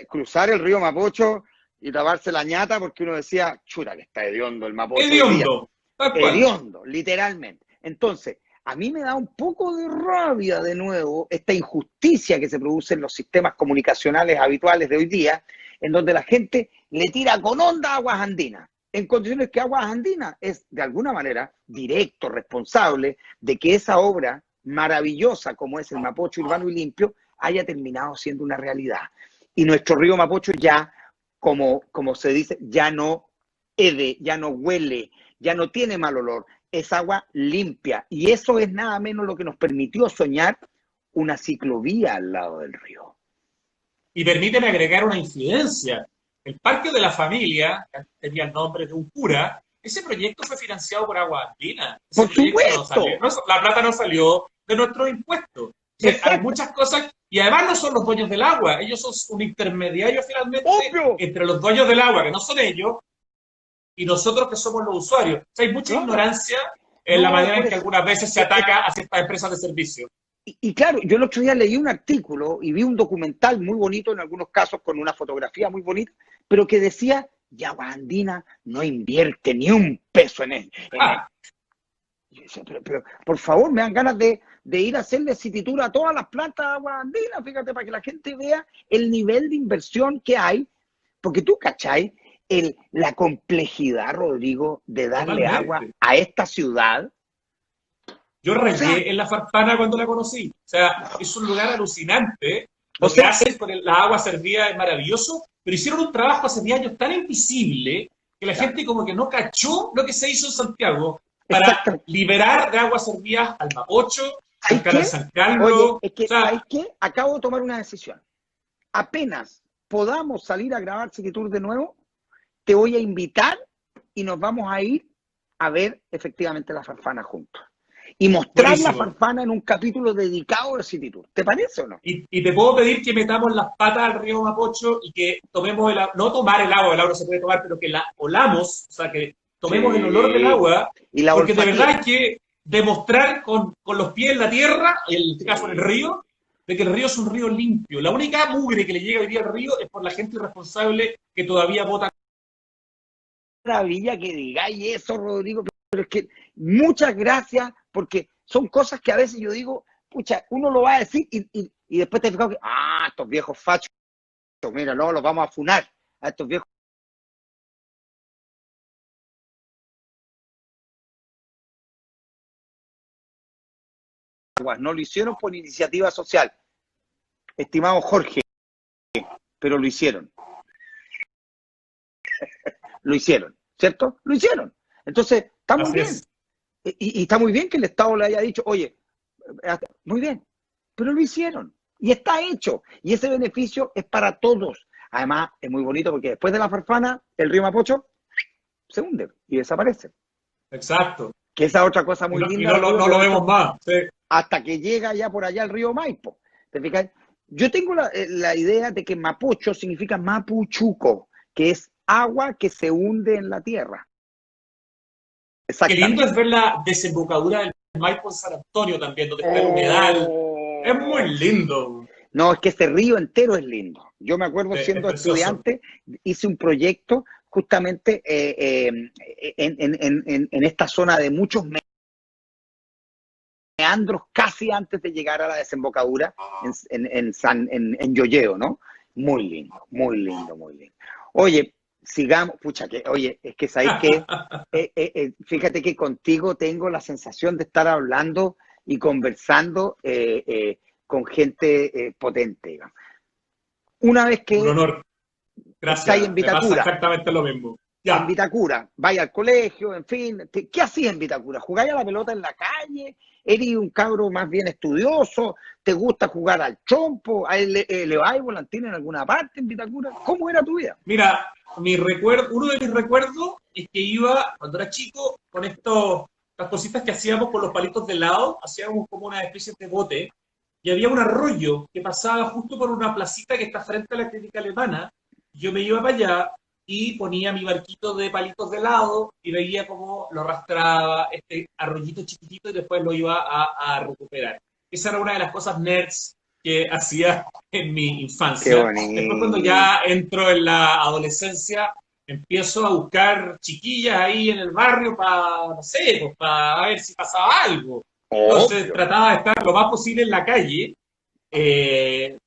cruzar el río Mapocho y lavarse la ñata porque uno decía, chura, que está hediondo el Mapocho. Hediondo, literalmente. Entonces, a mí me da un poco de rabia de nuevo esta injusticia que se produce en los sistemas comunicacionales habituales de hoy día, en donde la gente le tira con onda a Aguas Andinas, en condiciones que Aguas Andinas es de alguna manera directo, responsable de que esa obra maravillosa como es el Mapocho urbano y limpio haya terminado siendo una realidad. Y nuestro río Mapocho ya, como se dice, ya no hede, ya no huele, ya no tiene mal olor, es agua limpia. Y eso es nada menos lo que nos permitió soñar una ciclovía al lado del río. Y permíteme agregar una incidencia. El Parque de la Familia, que tenía el nombre de un cura, ese proyecto fue financiado por Aguas Andinas. Por supuesto. La plata no salió de nuestros impuestos. Hay muchas cosas, y además no son los dueños del agua, ellos son un intermediario finalmente entre los dueños del agua, que no son ellos, y nosotros que somos los usuarios. O sea, hay mucha ignorancia en la manera en que algunas veces se ataca a ciertas empresas de servicio. Y claro, yo el otro día leí un artículo y vi un documental muy bonito, en algunos casos con una fotografía muy bonita, pero que decía, y Aguas Andinas no invierte ni un peso en él. Yo decía, pero por favor, me dan ganas de ir a hacerle cititura a todas las plantas de Aguas Andinas, fíjate, para que la gente vea el nivel de inversión que hay, porque tú, ¿cachai? La complejidad, Rodrigo, de darle agua a esta ciudad. Yo regué en la Farfana cuando la conocí. O sea, es un lugar alucinante. Lo que hacen con la agua servida es maravilloso, pero hicieron un trabajo hace 10 años tan invisible que la gente como que no cachó lo que se hizo en Santiago para liberar de agua servida al Mapocho, al Canal San Carlos. Oye, es que, ¿sabes qué? Acabo de tomar una decisión. Apenas podamos salir a grabar City Tour de nuevo, te voy a invitar y nos vamos a ir a ver efectivamente la Farfana juntos. y mostrar la Buenísimo. Farfana en un capítulo dedicado al City Tour. ¿Te parece o no? Y te puedo pedir que metamos las patas al río Mapocho y que tomemos no tomar el agua no se puede tomar, pero que la olamos, o sea, que tomemos el olor del Sí. agua, Y la porque de verdad olfateemos. hay que demostrar con los pies en la tierra, en este caso en el río, de que el río es un río limpio. La única mugre que le llega hoy día al río es por la gente irresponsable que todavía bota. Maravilla que digáis eso, Rodrigo, pero es que muchas gracias, porque son cosas que a veces yo digo, pucha, uno lo va a decir y después te fijas que, estos viejos fachos, mira, no, los vamos a funar, a estos viejos. No lo hicieron por iniciativa social, estimado Jorge, pero lo hicieron. Lo hicieron, ¿cierto? Lo hicieron. Entonces, está muy Así bien. es. Y está muy bien que el Estado le haya dicho, oye, muy bien, pero lo hicieron. Y está hecho. Y ese beneficio es para todos. Además, es muy bonito porque después de la Farfana, el río Mapocho se hunde y desaparece. Exacto. Que esa otra cosa muy Y linda, no, Rodrigo, no que lo he visto vemos más. Sí. hasta que llega ya por allá el río Maipo. ¿Te fijas? Yo tengo la idea de que Mapocho significa Mapuchuco, que es agua que se hunde en la tierra. Qué lindo es Exactamente. ver la desembocadura del Maipo en San Antonio también, donde está el humedal. Es muy Oh, lindo. no, es que ese río entero es lindo. Yo me acuerdo Es siendo precioso. estudiante, hice un proyecto justamente en esta zona de muchos meandros casi antes de llegar a la desembocadura en Llolleo, ¿no? Muy lindo, muy lindo, muy lindo. Oye, sigamos, pucha, oye, es que sabéis que, fíjate que contigo tengo la sensación de estar hablando y conversando con gente potente, digamos. Una vez Un que honor. estáis Gracias. Me pasa exactamente lo mismo. en Ya. Vitacura, vais al colegio, en fin, ¿qué hacías en Vitacura? ¿Jugáis a la pelota en la calle? ¿Eres un cabro más bien estudioso? ¿Te gusta jugar al trompo? ¿Le vais volantín en alguna parte en Vitacura? ¿Cómo era tu vida? Mira, uno de mis recuerdos es que iba, cuando era chico, con estas cositas que hacíamos con los palitos de helado, hacíamos como una especie de bote, y había un arroyo que pasaba justo por una placita que está frente a la clínica alemana. Yo me iba para allá y ponía mi barquito de palitos de helado y veía cómo lo arrastraba este arroyito chiquitito y después lo iba a recuperar. Esa era una de las cosas nerds que hacía en mi Qué infancia. Después cuando bonito. ya entro en la adolescencia, empiezo a buscar chiquillas ahí en el barrio para, no sé, pues, para ver si pasaba algo. Entonces Obvio. trataba de estar lo más posible en la calle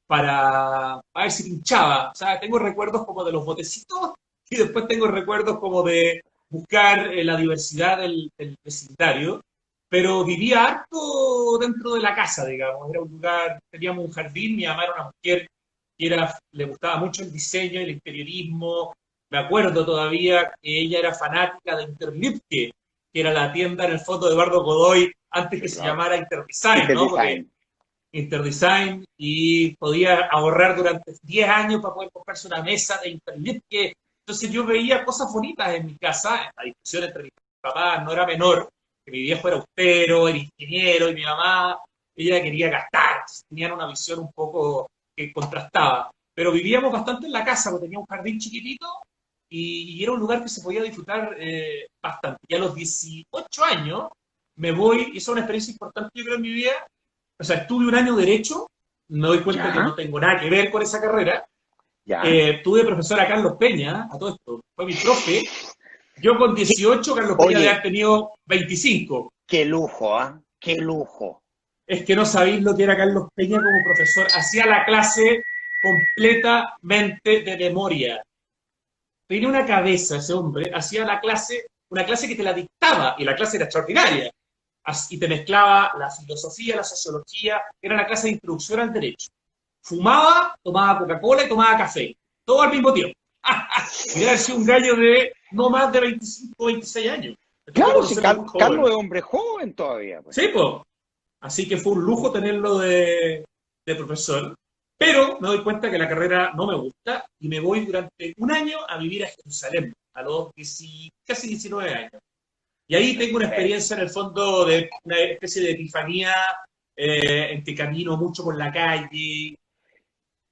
para ver si pinchaba. O sea, tengo recuerdos como de los botecitos y después tengo recuerdos como de buscar la diversidad del vecindario, pero vivía harto dentro de la casa, digamos. Era un lugar, teníamos un jardín, mi mamá era una mujer que le gustaba mucho el diseño, el interiorismo. Me acuerdo todavía que ella era fanática de Interlipke, que era la tienda en el fondo de Eduardo Godoy antes que Sí, se claro. llamara Interdesign, ¿no? Porque Interdesign. Interdesign y podía ahorrar durante 10 años para poder comprarse una mesa de internet. Entonces yo veía cosas bonitas en mi casa, la discusión entre mis papás no era menor, que mi viejo era austero, era ingeniero y mi mamá, ella quería gastar, entonces tenían una visión un poco que contrastaba. Pero vivíamos bastante en la casa, porque tenía un jardín chiquitito y era un lugar que se podía disfrutar bastante. Y a los 18 años me voy, y eso es una experiencia importante yo creo en mi vida, o sea, estuve un año derecho, me doy cuenta que Ya, no tengo nada que ver con esa carrera. ya. Tuve profesor a Carlos Peña, a todo esto, fue mi profe. Yo con ¿Qué? 18, Carlos Peña debe haber Oye, tenido 25. qué lujo, ¿ah? Qué lujo. Es que no sabéis lo que era Carlos Peña como profesor. Hacía la clase completamente de memoria. Tenía una cabeza ese hombre, hacía la clase, una clase que te la dictaba, y la clase era extraordinaria. Y te mezclaba la filosofía, la sociología, era una clase de introducción al derecho. Fumaba, tomaba Coca-Cola y tomaba café, todo al mismo tiempo. Y debe haber sido un gallo de no más de 25 o 26 años. Me tocó Claro, si conocerlo muy Carlos joven. es hombre joven todavía, pues. Sí, pues. Así que fue un lujo tenerlo de profesor. Pero me doy cuenta que la carrera no me gusta y me voy durante un año a vivir a Jerusalén, a los casi 19 años. Y ahí tengo una experiencia en el fondo de una especie de epifanía en que camino mucho por la calle,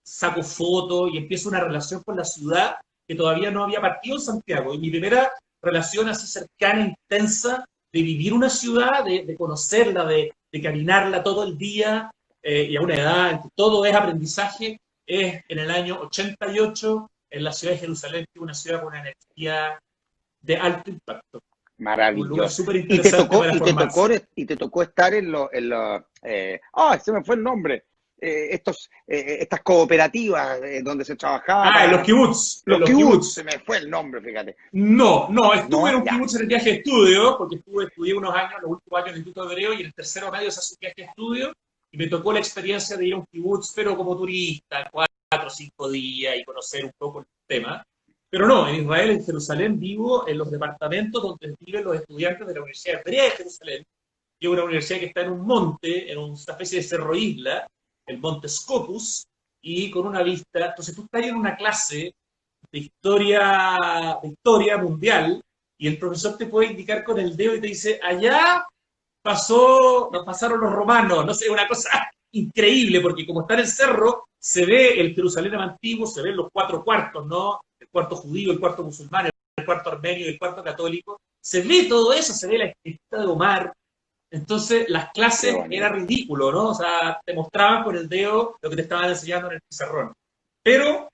saco fotos y empiezo una relación con la ciudad que todavía no había partido en Santiago. Y mi primera relación así cercana, intensa, de vivir una ciudad, de conocerla, de caminarla todo el día y a una edad en que todo es aprendizaje, es en el año 88 en la ciudad de Jerusalén, que es una ciudad con una energía de alto impacto. Un lugar Maravilloso. súper interesante para formarse. Y te tocó estar se me fue el nombre. Estas cooperativas donde se trabajaba Ah, en los para kibbutz, en los los kibbutz, se kibbutz. me fue el nombre, fíjate. No, estuve en No, un ya. kibutz en el viaje de estudio, porque estudié unos años, los últimos años del Instituto Hebreo, y en el tercero medio se hace un viaje de estudio, y me tocó la experiencia de ir a un kibutz, pero como turista, 4 o 5 días, y conocer un poco el tema. Pero no, en Israel, en Jerusalén, vivo en los departamentos donde viven los estudiantes de la Universidad Hebrea de Jerusalén, que es una universidad que está en un monte, en una especie de cerro isla, el monte Scopus, y con una vista. Entonces tú estás en una clase de historia mundial, y el profesor te puede indicar con el dedo y te dice, allá nos pasaron los romanos, no sé, una cosa increíble, porque como está en el cerro, se ve el Jerusalén antiguo, se ven los 4 cuartos, ¿no? El cuarto judío, el cuarto musulmán, el cuarto armenio y el cuarto católico. Se ve todo eso, se ve la escritura de Omar. Entonces, las Qué clases era bonito. ridículo, ¿no? O sea, te mostraban con el dedo lo que te estaban enseñando en el pizarrón. Pero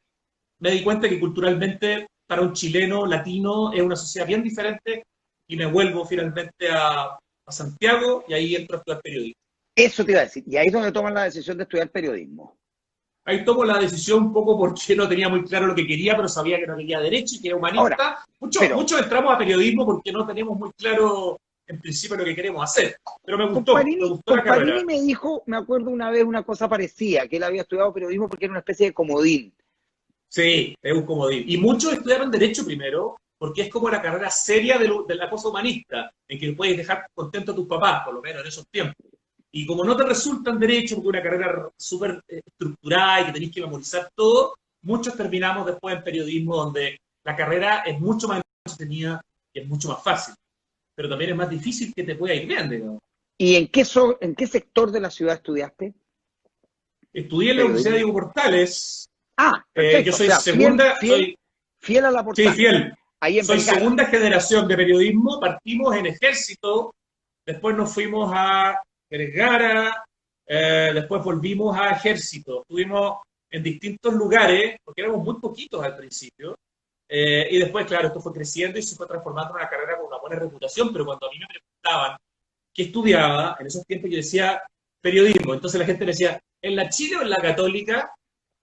me di cuenta que culturalmente para un chileno latino es una sociedad bien diferente y me vuelvo finalmente a Santiago y ahí entro a estudiar periodismo. Eso te iba a decir. Y ahí es donde toman la decisión de estudiar periodismo. Ahí tomo la decisión un poco porque no tenía muy claro lo que quería, pero sabía que no quería derecho y que era Ahora, humanista. pero Muchos entramos a periodismo porque no tenemos muy claro en principio lo que queremos hacer. Pero me gustó la Comparini carrera. me dijo, me acuerdo una vez una cosa parecida, que él había estudiado periodismo porque era una especie de comodín. Sí, es un comodín. Y muchos estudiaron Derecho primero, porque es como la carrera seria de la cosa humanista, en que puedes dejar contento a tus papás, por lo menos en esos tiempos. Y como no te resulta en Derecho, porque es una carrera súper estructurada y que tenés que memorizar todo, muchos terminamos después en Periodismo, donde la carrera es mucho más entretenida y es mucho más fácil. Pero también es más difícil que te pueda ir bien, digamos. ¿Y en qué sector de la ciudad estudiaste Estudié en la Universidad de periodismo? Diego Portales. Ah, Yo perfecto. O soy sea, segunda, soy fiel a la Sí, Portales, fiel. ahí en Soy Vergara. segunda generación de periodismo. Partimos en Ejército, después nos fuimos a Vergara, después volvimos a Ejército. Estuvimos en distintos lugares, porque éramos muy poquitos al principio. Y después, claro, esto fue creciendo y se fue transformando en una carrera con una buena reputación. Pero cuando a mí me preguntaban qué estudiaba, en esos tiempos yo decía periodismo. Entonces la gente me decía, ¿en la Chile o en la Católica?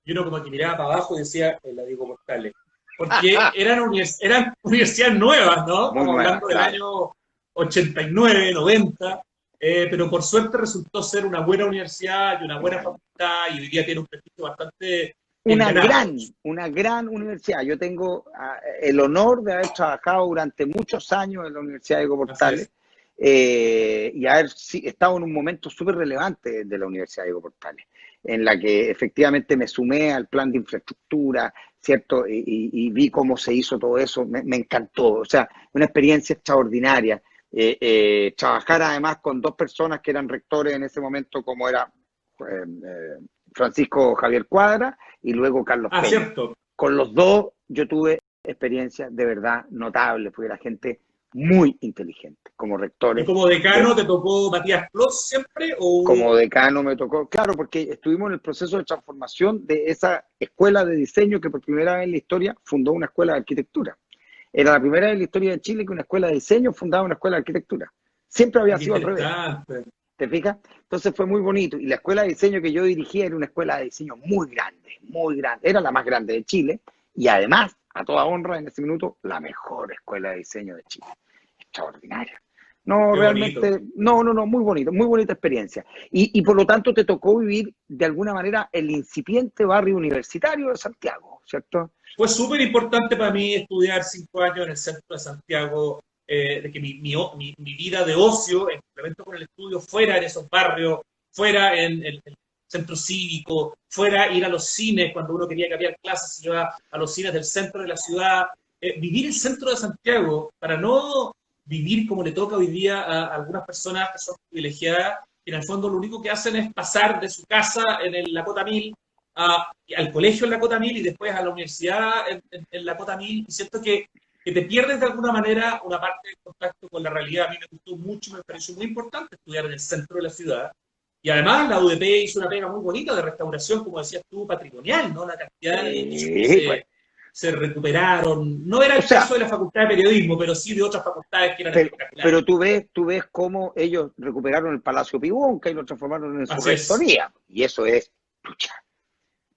Y uno como que miraba para abajo y decía, en la Diego Portales porque eran universidades nuevas, ¿no? Muy Estamos nueva, hablando del claro. año 89, 90, pero por suerte resultó ser una buena universidad y una buena facultad y hoy día tiene un prestigio bastante bien ganado. Una gran universidad. Yo tengo el honor de haber trabajado durante muchos años en la Universidad de Diego Así Portales es. y haber estado en un momento súper relevante de la Universidad de Diego Portales, en la que efectivamente me sumé al plan de infraestructura, ¿cierto? Y vi cómo se hizo todo eso, me encantó. O sea, una experiencia extraordinaria. Trabajar además con dos personas que eran rectores en ese momento, como era Francisco Javier Cuadra y luego Carlos Ah, Peña. cierto. Con los dos yo tuve experiencias de verdad notables, porque era gente muy inteligente como ¿Y rectores. como De, decano te tocó Matías Clos siempre o como decano me tocó, claro, porque estuvimos en el proceso de transformación de esa escuela de diseño que por primera vez en la historia fundó una escuela de arquitectura. Era la primera vez en la historia de Chile que una escuela de diseño fundaba una escuela de arquitectura. Siempre había qué sido al revés. interesante? ¿Te fijas? Entonces fue muy bonito. Y la escuela de diseño que yo dirigía era una escuela de diseño muy grande, muy grande. Era la más grande de Chile y además, a toda honra en ese minuto, la mejor escuela de diseño de Chile. Extraordinaria. No, Qué bonito. realmente, no, muy bonito, muy bonita experiencia. Y por lo tanto te tocó vivir de alguna manera el incipiente barrio universitario de Santiago, ¿cierto? Fue súper importante para mí estudiar 5 años en el centro de Santiago, de que mi vida de ocio, en complemento con el estudio, fuera en esos barrios, fuera en el centro cívico, fuera ir a los cines cuando uno quería cambiar clases, se iba a los cines del centro de la ciudad. Vivir el centro de Santiago para no vivir como le toca hoy día a algunas personas que son privilegiadas, que en el fondo lo único que hacen es pasar de su casa en la Cota 1000 al colegio en la Cota 1000 y después a la universidad en la Cota 1000, y siento que te pierdes de alguna manera una parte del contacto con la realidad. A mí me gustó mucho, me pareció muy importante estudiar en el centro de la ciudad. Y además la UDP hizo una pega muy bonita de restauración, como decías tú, patrimonial, ¿no? La cantidad de edificios que Pues, se recuperaron. No era o el caso sea, de la Facultad de Periodismo, pero sí de otras facultades que eran espectaculares. pero tú ves cómo ellos recuperaron el Palacio Pibonca y lo transformaron en su Así es. rectoría. Y eso es, pucha,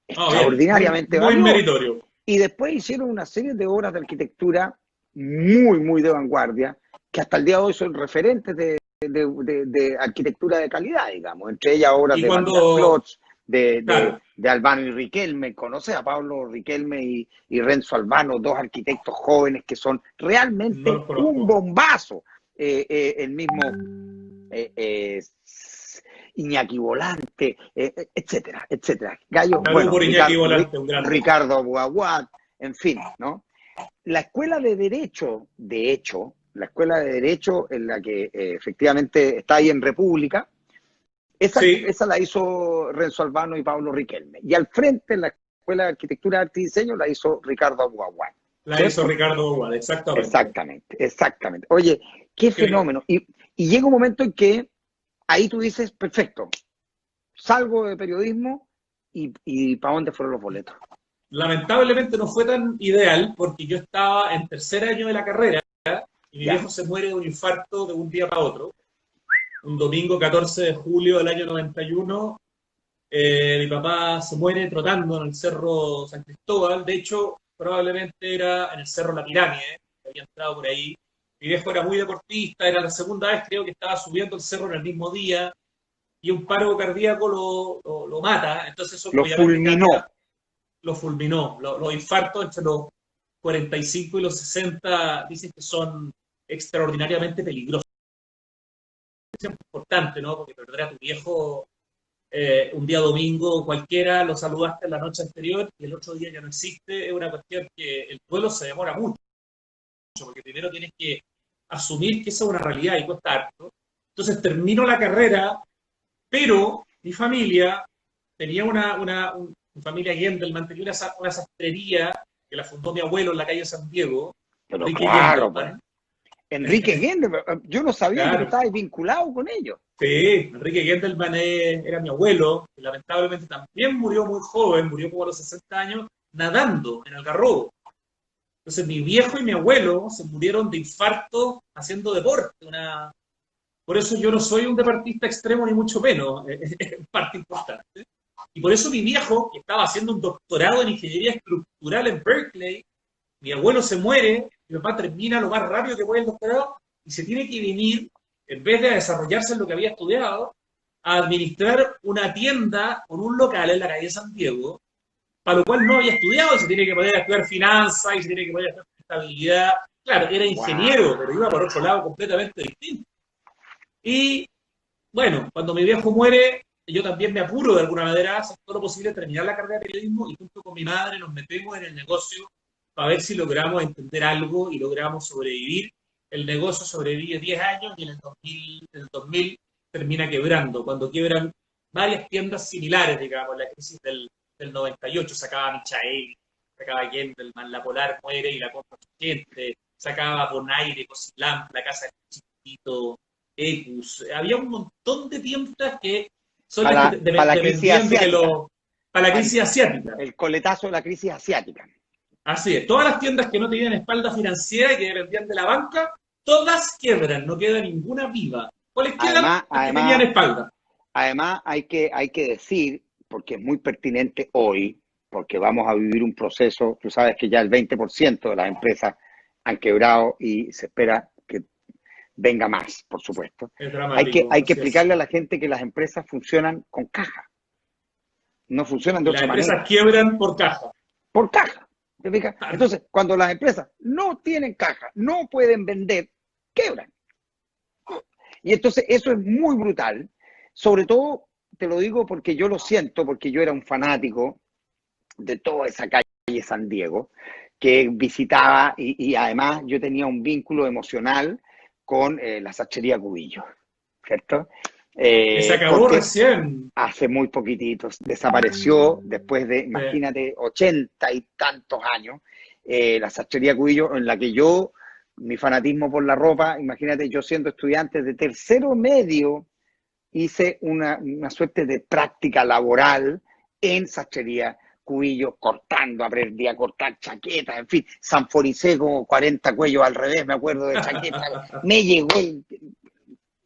Oh, bien, muy, extraordinariamente muy valioso. meritorio. Y después hicieron una serie de obras de arquitectura muy, muy de vanguardia, que hasta el día de hoy son referentes de arquitectura de calidad, digamos, entre ellas obras Y de Matías cuando, Clots, de, claro, de Albano y Riquelme. Conoce a Pablo Riquelme y Renzo Albano, dos arquitectos jóvenes que son no realmente los un conozco. bombazo. El mismo Iñaki Volante, etcétera, etcétera. Gallo, Salud bueno, por Iñaki Volante, un grande. Ricardo Boaguat, en fin, ¿no? La escuela de Derecho, de hecho, la escuela de Derecho en la que efectivamente está ahí en República, Sí, esa la hizo Renzo Albano y Pablo Riquelme. Y al frente, la escuela de Arquitectura, Arte y Diseño la hizo Ricardo Aguaguay, la hizo ¿cierto? Ricardo Bogual, exactamente. Exactamente, exactamente. Oye, qué Que, fenómeno. Y llega un momento en que ahí tú dices, perfecto, salgo de periodismo y ¿para dónde fueron los boletos? lamentablemente no fue tan ideal porque yo estaba en tercer año de la carrera y mi Ya, viejo se muere de un infarto de un día para otro. Un domingo 14 de julio del año 91, mi papá se muere trotando en el Cerro San Cristóbal. De hecho, probablemente era en el Cerro La Pirámide, que había entrado por ahí. Mi viejo era muy deportista, era la segunda vez creo que estaba subiendo el cerro en el mismo día y un paro cardíaco lo mata. Entonces eso lo obviamente cambia, fulminó. lo fulminó. Los infartos entre los 45 y los 60 dicen que son extraordinariamente peligrosos. Es importante, ¿no? Porque perder a tu viejo un día domingo cualquiera, lo saludaste en la noche anterior y el otro día ya no existe, es una cuestión que el duelo se demora mucho, porque primero tienes que asumir que esa es una realidad y cuesta harto. Entonces termino la carrera, pero mi familia tenía una familia Gendelman, tenía una sastrería que la fundó mi abuelo en la calle San Diego, Pero Enrique claro, pues. Gendelman. Enrique Guende, yo no sabía que tú Claro, estabas vinculado con ellos. sí, Enrique Gendelman era mi abuelo, que lamentablemente también murió muy joven, murió como a los 60 años, nadando en Algarrobo. Entonces mi viejo y mi abuelo se murieron de infarto haciendo deporte. Por eso yo no soy un deportista extremo ni mucho menos, es parte importante. Y por eso mi viejo, que estaba haciendo un doctorado en ingeniería estructural en Berkeley, mi abuelo se muere, mi papá termina lo más rápido que puede el doctorado y se tiene que venir, en vez de desarrollarse en lo que había estudiado, a administrar una tienda con un local en la calle San Diego, para lo cual no había estudiado, y se tiene que poder estudiar finanzas y se tiene que poder estudiar estabilidad. Claro, era ingeniero, pero Wow. iba por otro lado completamente distinto. Y bueno, cuando mi viejo muere, yo también me apuro de alguna manera, hacer todo lo posible, terminar la carrera de periodismo y junto con mi madre nos metemos en el negocio para ver si logramos entender algo y logramos sobrevivir. El negocio sobrevive 10 años y en el 2000 termina quebrando. Cuando quiebran varias tiendas similares, digamos, la crisis del 98, sacaba Michael, sacaba Gendelman, La Polar muere y la compra su gente, sacaba Bonaire, Cosilam, la casa del chiquitito, Ecus. Había un montón de tiendas que son las que Para la crisis dependían de que asiática, para la crisis asiática. el coletazo de la crisis asiática. Así es, todas las tiendas que no tenían espalda financiera y que dependían de la banca, todas quiebran, no queda ninguna viva. ¿Cuáles quedan? Además, Las que tenían además, espalda. además hay que decir, porque es muy pertinente hoy, porque vamos a vivir un proceso, tú sabes que ya el 20% de las empresas han quebrado y se espera que venga más, por supuesto. Es dramático, Hay que así es. explicarle a la gente que las empresas funcionan con caja, no funcionan de Y las otra empresas manera, quiebran por caja. por caja. ¿Te fijas? Entonces, cuando las empresas no tienen caja, no pueden vender, quebran. Y entonces eso es muy brutal. Sobre todo, te lo digo porque yo lo siento, porque yo era un fanático de toda esa calle San Diego, que visitaba y además yo tenía un vínculo emocional con la Sacchería Cubillo, ¿cierto? Que se acabó Porque recién. hace muy poquititos desapareció después de, Sí. imagínate, 80 y tantos años, la Sacchería Cubillo, en la que yo, mi fanatismo por la ropa, imagínate, yo siendo estudiante de tercero medio, hice una suerte de práctica laboral en Sacchería Cubillo, cortando, aprendí a cortar chaquetas, en fin, sanforicé como 40 cuellos al revés, me acuerdo de chaquetas, me llegó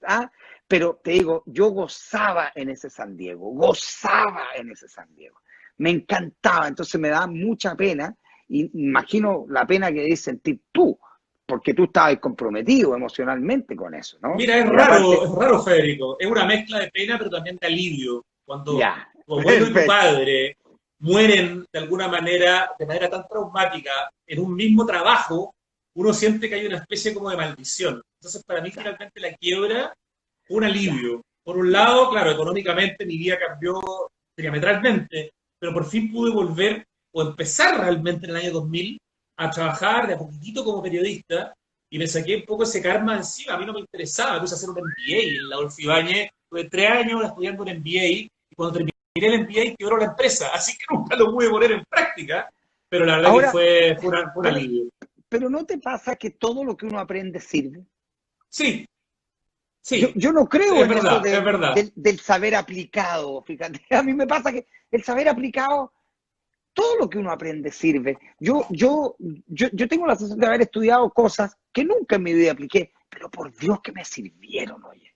¿ah? Pero te digo, yo gozaba en ese San Diego, gozaba en ese San Diego, me encantaba, entonces me da mucha pena, y imagino la pena que debes sentir tú, porque tú estabas comprometido emocionalmente con eso, ¿no? Mira, Y aparte, es raro, Federico. Es una mezcla de pena, pero también de alivio. Cuando ya, tu abuelo y tu perfecto. padre mueren de alguna manera, de manera tan traumática, en un mismo trabajo, uno siente que hay una especie como de maldición. Entonces, para mí, Ya, finalmente, la quiebra fue un ya, alivio. Por un ya, lado, claro, económicamente mi vida cambió diametralmente, pero por fin pude volver o empezar realmente en el año 2000 a trabajar de a poquitito como periodista y me saqué un poco ese karma encima. A mí no me interesaba, me puse a hacer un MBA en la Adolfo Ibáñez. Tuve 3 años estudiando un MBA y cuando terminé el MBA quebró la empresa, así que nunca lo pude poner en práctica, pero la verdad que ahora, fue un pero, alivio. pero ¿no te pasa que todo lo que uno aprende sirve? Sí, Yo, sí, yo no creo es en eso verdad, es verdad. del saber aplicado, fíjate. A mí me pasa que el saber aplicado, todo lo que uno aprende sirve. Yo tengo la sensación de haber estudiado cosas que nunca en mi vida apliqué, pero por Dios que me sirvieron, oye.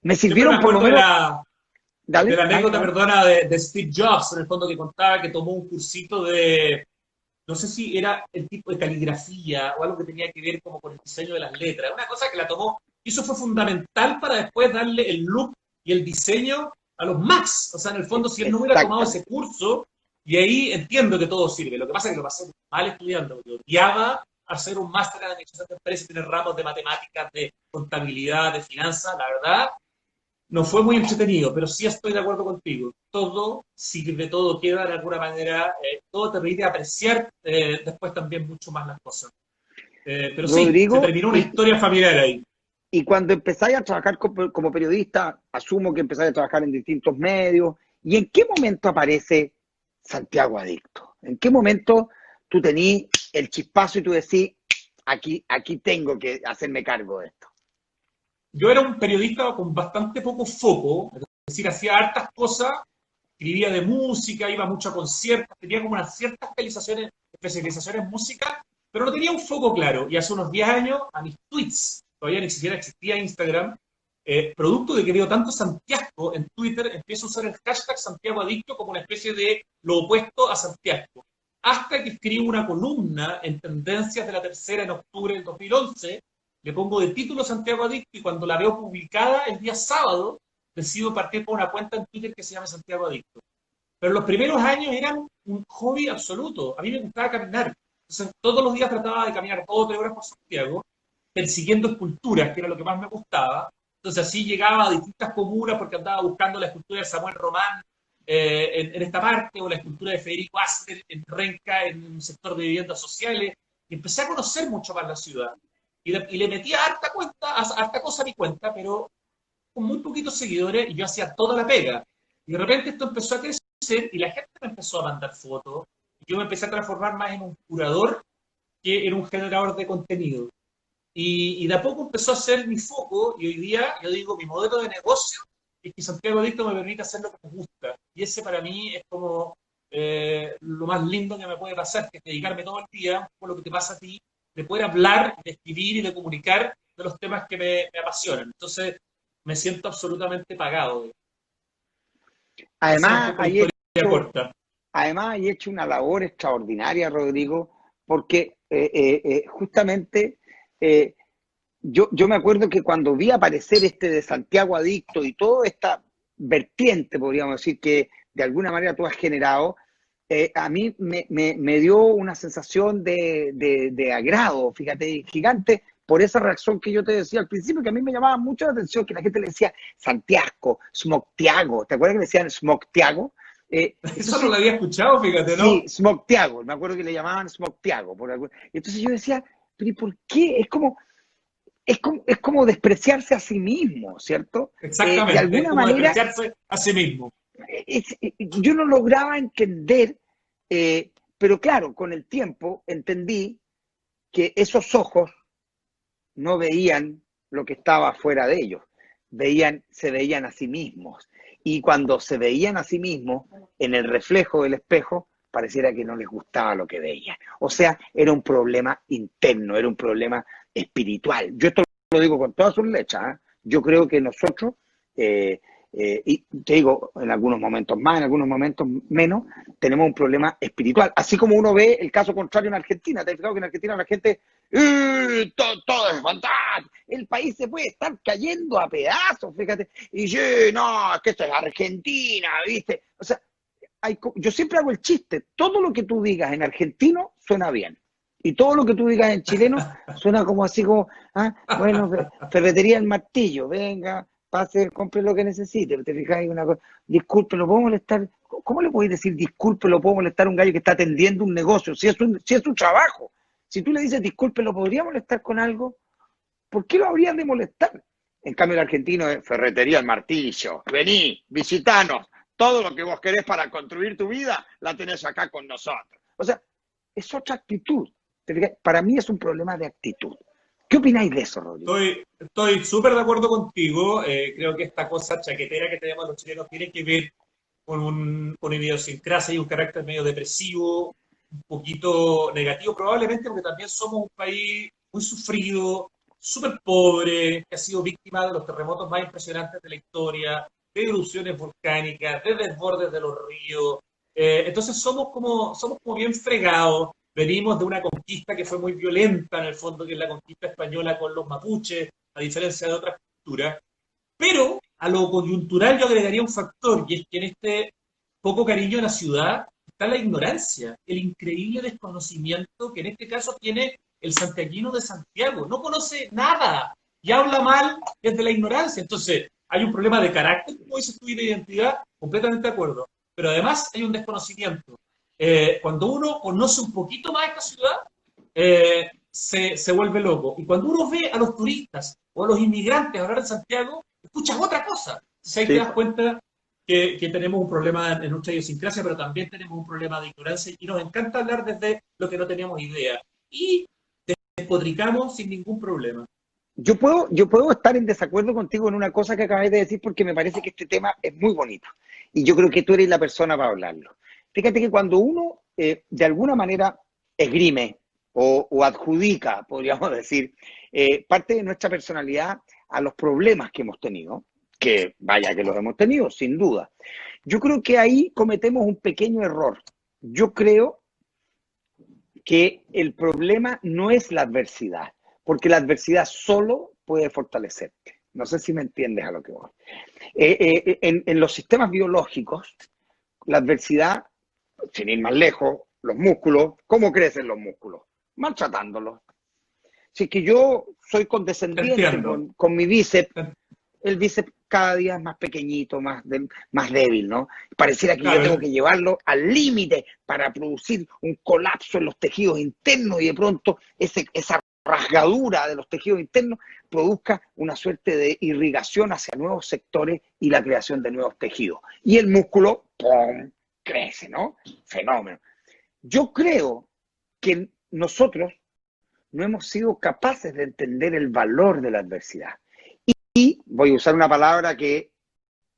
Me Siempre me sirvieron por lo acuerdo menos, de dale, la dale, anécdota, dale. perdona, de Steve Jobs, en el fondo que contaba que tomó un cursito de, no sé si era el tipo de caligrafía o algo que tenía que ver como con el diseño de las letras, una cosa que la tomó, y eso fue fundamental para después darle el look y el diseño a los Macs. O sea, en el fondo, si él no hubiera tomado ese Exactamente. curso, y ahí entiendo que todo sirve. Lo que pasa es que lo pasé mal estudiando, porque odiaba hacer un máster en administración de empresas y tener ramos de matemáticas, de contabilidad, de finanzas, la verdad, no fue muy entretenido, pero sí estoy de acuerdo contigo. Todo sirve, todo queda de alguna manera, todo te permite apreciar después también mucho más las cosas. Pero sí, se Rodrigo, terminó una historia familiar ahí. y cuando empezáis a trabajar como periodista, asumo que empezáis a trabajar en distintos medios, ¿y en qué momento aparece Santiago Adicto? ¿En qué momento tú tenís el chispazo y tú decís, aquí tengo que hacerme cargo de esto? Yo era un periodista con bastante poco foco, es decir, hacía hartas cosas, escribía de música, iba mucho a conciertos, tenía como unas ciertas especializaciones en música, pero no tenía un foco claro. Y hace unos 10 años, a mis tweets, todavía ni siquiera existía Instagram, producto de que veo tanto Santiago en Twitter, empiezo a usar el hashtag Santiago Adicto como una especie de lo opuesto a Santiago. Hasta que escribo una columna en Tendencias de la Tercera en octubre del 2011, le pongo de título Santiago Adicto y cuando la veo publicada el día sábado, decido partir por una cuenta en Twitter que se llama Santiago Adicto. Pero los primeros años eran un hobby absoluto. A mí me gustaba caminar. Entonces, todos los días trataba de caminar 2 o 3 horas por Santiago, persiguiendo esculturas, que era lo que más me gustaba. Entonces, así llegaba a distintas comunas porque andaba buscando la escultura de Samuel Román en esta parte, o la escultura de Federico Aster en Renca, en un sector de viviendas sociales. Y empecé a conocer mucho más la ciudad. Y le metía harta cosa a mi cuenta, pero con muy poquitos seguidores y yo hacía toda la pega. Y de repente esto empezó a crecer y la gente me empezó a mandar fotos. Y yo me empecé a transformar más en un curador que en un generador de contenido. Y de a poco empezó a ser mi foco y hoy día yo digo, mi modelo de negocio es que Santiago Adicto me permite hacer lo que me gusta. Y ese para mí es como lo más lindo que me puede pasar, que es dedicarme todo el día, por lo que te pasa a ti, de poder hablar, de escribir y de comunicar de los temas que me apasionan. Entonces me siento absolutamente pagado. Esa es un Además, poco la historia corta. hay hecho una labor extraordinaria, Rodrigo, porque justamente eh, yo me acuerdo que cuando vi aparecer este de Santiago Adicto y toda esta vertiente, podríamos decir, que de alguna manera tú has generado, a mí me dio una sensación de agrado, fíjate, gigante, por esa reacción que yo te decía al principio, que a mí me llamaba mucho la atención, que la gente le decía Santiago, Smoctiago, ¿te acuerdas que le decían Smoctiago? Eso no Entonces, lo había escuchado, fíjate, sí, ¿no? Smoctiago, me acuerdo que le llamaban Smoctiago. Entonces yo decía, pero ¿y por qué? Es como, es como despreciarse a sí mismo, ¿cierto? De Exactamente, es alguna como manera, despreciarse a sí mismo. yo no lograba entender, pero claro, con el tiempo entendí que esos ojos no veían lo que estaba fuera de ellos, se veían a sí mismos. Y cuando se veían a sí mismos, en el reflejo del espejo, pareciera que no les gustaba lo que veían. O sea, era un problema interno, era un problema espiritual. Yo esto lo digo con todas sus letras, ¿eh? Yo creo que nosotros, y te digo, en algunos momentos más, en algunos momentos menos, tenemos un problema espiritual. Así como uno ve el caso contrario en Argentina. ¿Te has fijado que en Argentina la gente todo es fantástico? El país se puede estar cayendo a pedazos, fíjate. Y yo, no, es que esto es Argentina, ¿viste? O sea, yo siempre hago el chiste. Todo lo que tú digas en argentino suena bien. Y todo lo que tú digas en chileno suena como así como, ah, bueno, ferretería El Martillo, venga, pase, compre lo que necesite. Te fijas, una cosa, disculpe, ¿lo puedo molestar? ¿Cómo le podéis decir disculpe, lo puedo molestar a un gallo que está atendiendo un negocio? Si es un trabajo. Si tú le dices disculpe, ¿lo podría molestar con algo? ¿Por qué lo habrían de molestar? En cambio, el argentino es ferretería El Martillo. Vení, visitanos. Todo lo que vos querés para construir tu vida, la tenés acá con nosotros. O sea, es otra actitud. Para mí es un problema de actitud. ¿Qué opináis de eso, Rodrigo? Estoy súper de acuerdo contigo. Creo que esta cosa chaquetera que tenemos los chilenos tiene que ver con una idiosincrasia y un carácter medio depresivo, un poquito negativo, probablemente porque también somos un país muy sufrido, súper pobre, que ha sido víctima de los terremotos más impresionantes de la historia, de erupciones volcánicas, de desbordes de los ríos. Entonces somos como bien fregados. Venimos de una conquista que fue muy violenta, en el fondo, que es la conquista española con los mapuches, a diferencia de otras culturas. Pero a lo coyuntural yo agregaría un factor, y es que en este poco cariño a la ciudad está la ignorancia, el increíble desconocimiento que en este caso tiene el santiaguino de Santiago. No conoce nada y habla mal desde la ignorancia. Entonces, hay un problema de carácter, como dices tú, y de identidad, completamente de acuerdo. Pero además hay un desconocimiento. Cuando uno conoce un poquito más esta ciudad, se vuelve loco. Y cuando uno ve a los turistas o a los inmigrantes hablar de Santiago, escuchas otra cosa. Entonces ahí te Sí. das cuenta que tenemos un problema en nuestra idiosincrasia, pero también tenemos un problema de ignorancia y nos encanta hablar desde lo que no teníamos idea. Y despotricamos sin ningún problema. Yo puedo estar en desacuerdo contigo en una cosa que acabáis de decir porque me parece que este tema es muy bonito y yo creo que tú eres la persona para hablarlo. Fíjate que cuando uno de alguna manera esgrime o adjudica, podríamos decir, parte de nuestra personalidad a los problemas que hemos tenido, que vaya que los hemos tenido, sin duda, yo creo que ahí cometemos un pequeño error. Yo creo que el problema no es la adversidad, porque la adversidad solo puede fortalecerte. No sé si me entiendes a lo que voy. En los sistemas biológicos, la adversidad, sin ir más lejos, los músculos, ¿cómo crecen los músculos? Maltratándolos. Si es que yo soy Te condescendiente entiendo. con mi bíceps, el bíceps cada día es más pequeñito, más débil, ¿no? Pareciera que yo tengo Claro, que llevarlo al límite para producir un colapso en los tejidos internos y de pronto esa rasgadura de los tejidos internos produzca una suerte de irrigación hacia nuevos sectores y la creación de nuevos tejidos. Y el músculo, ¡pum!, crece, ¿no? Fenómeno. Yo creo que nosotros no hemos sido capaces de entender el valor de la adversidad. Y voy a usar una palabra que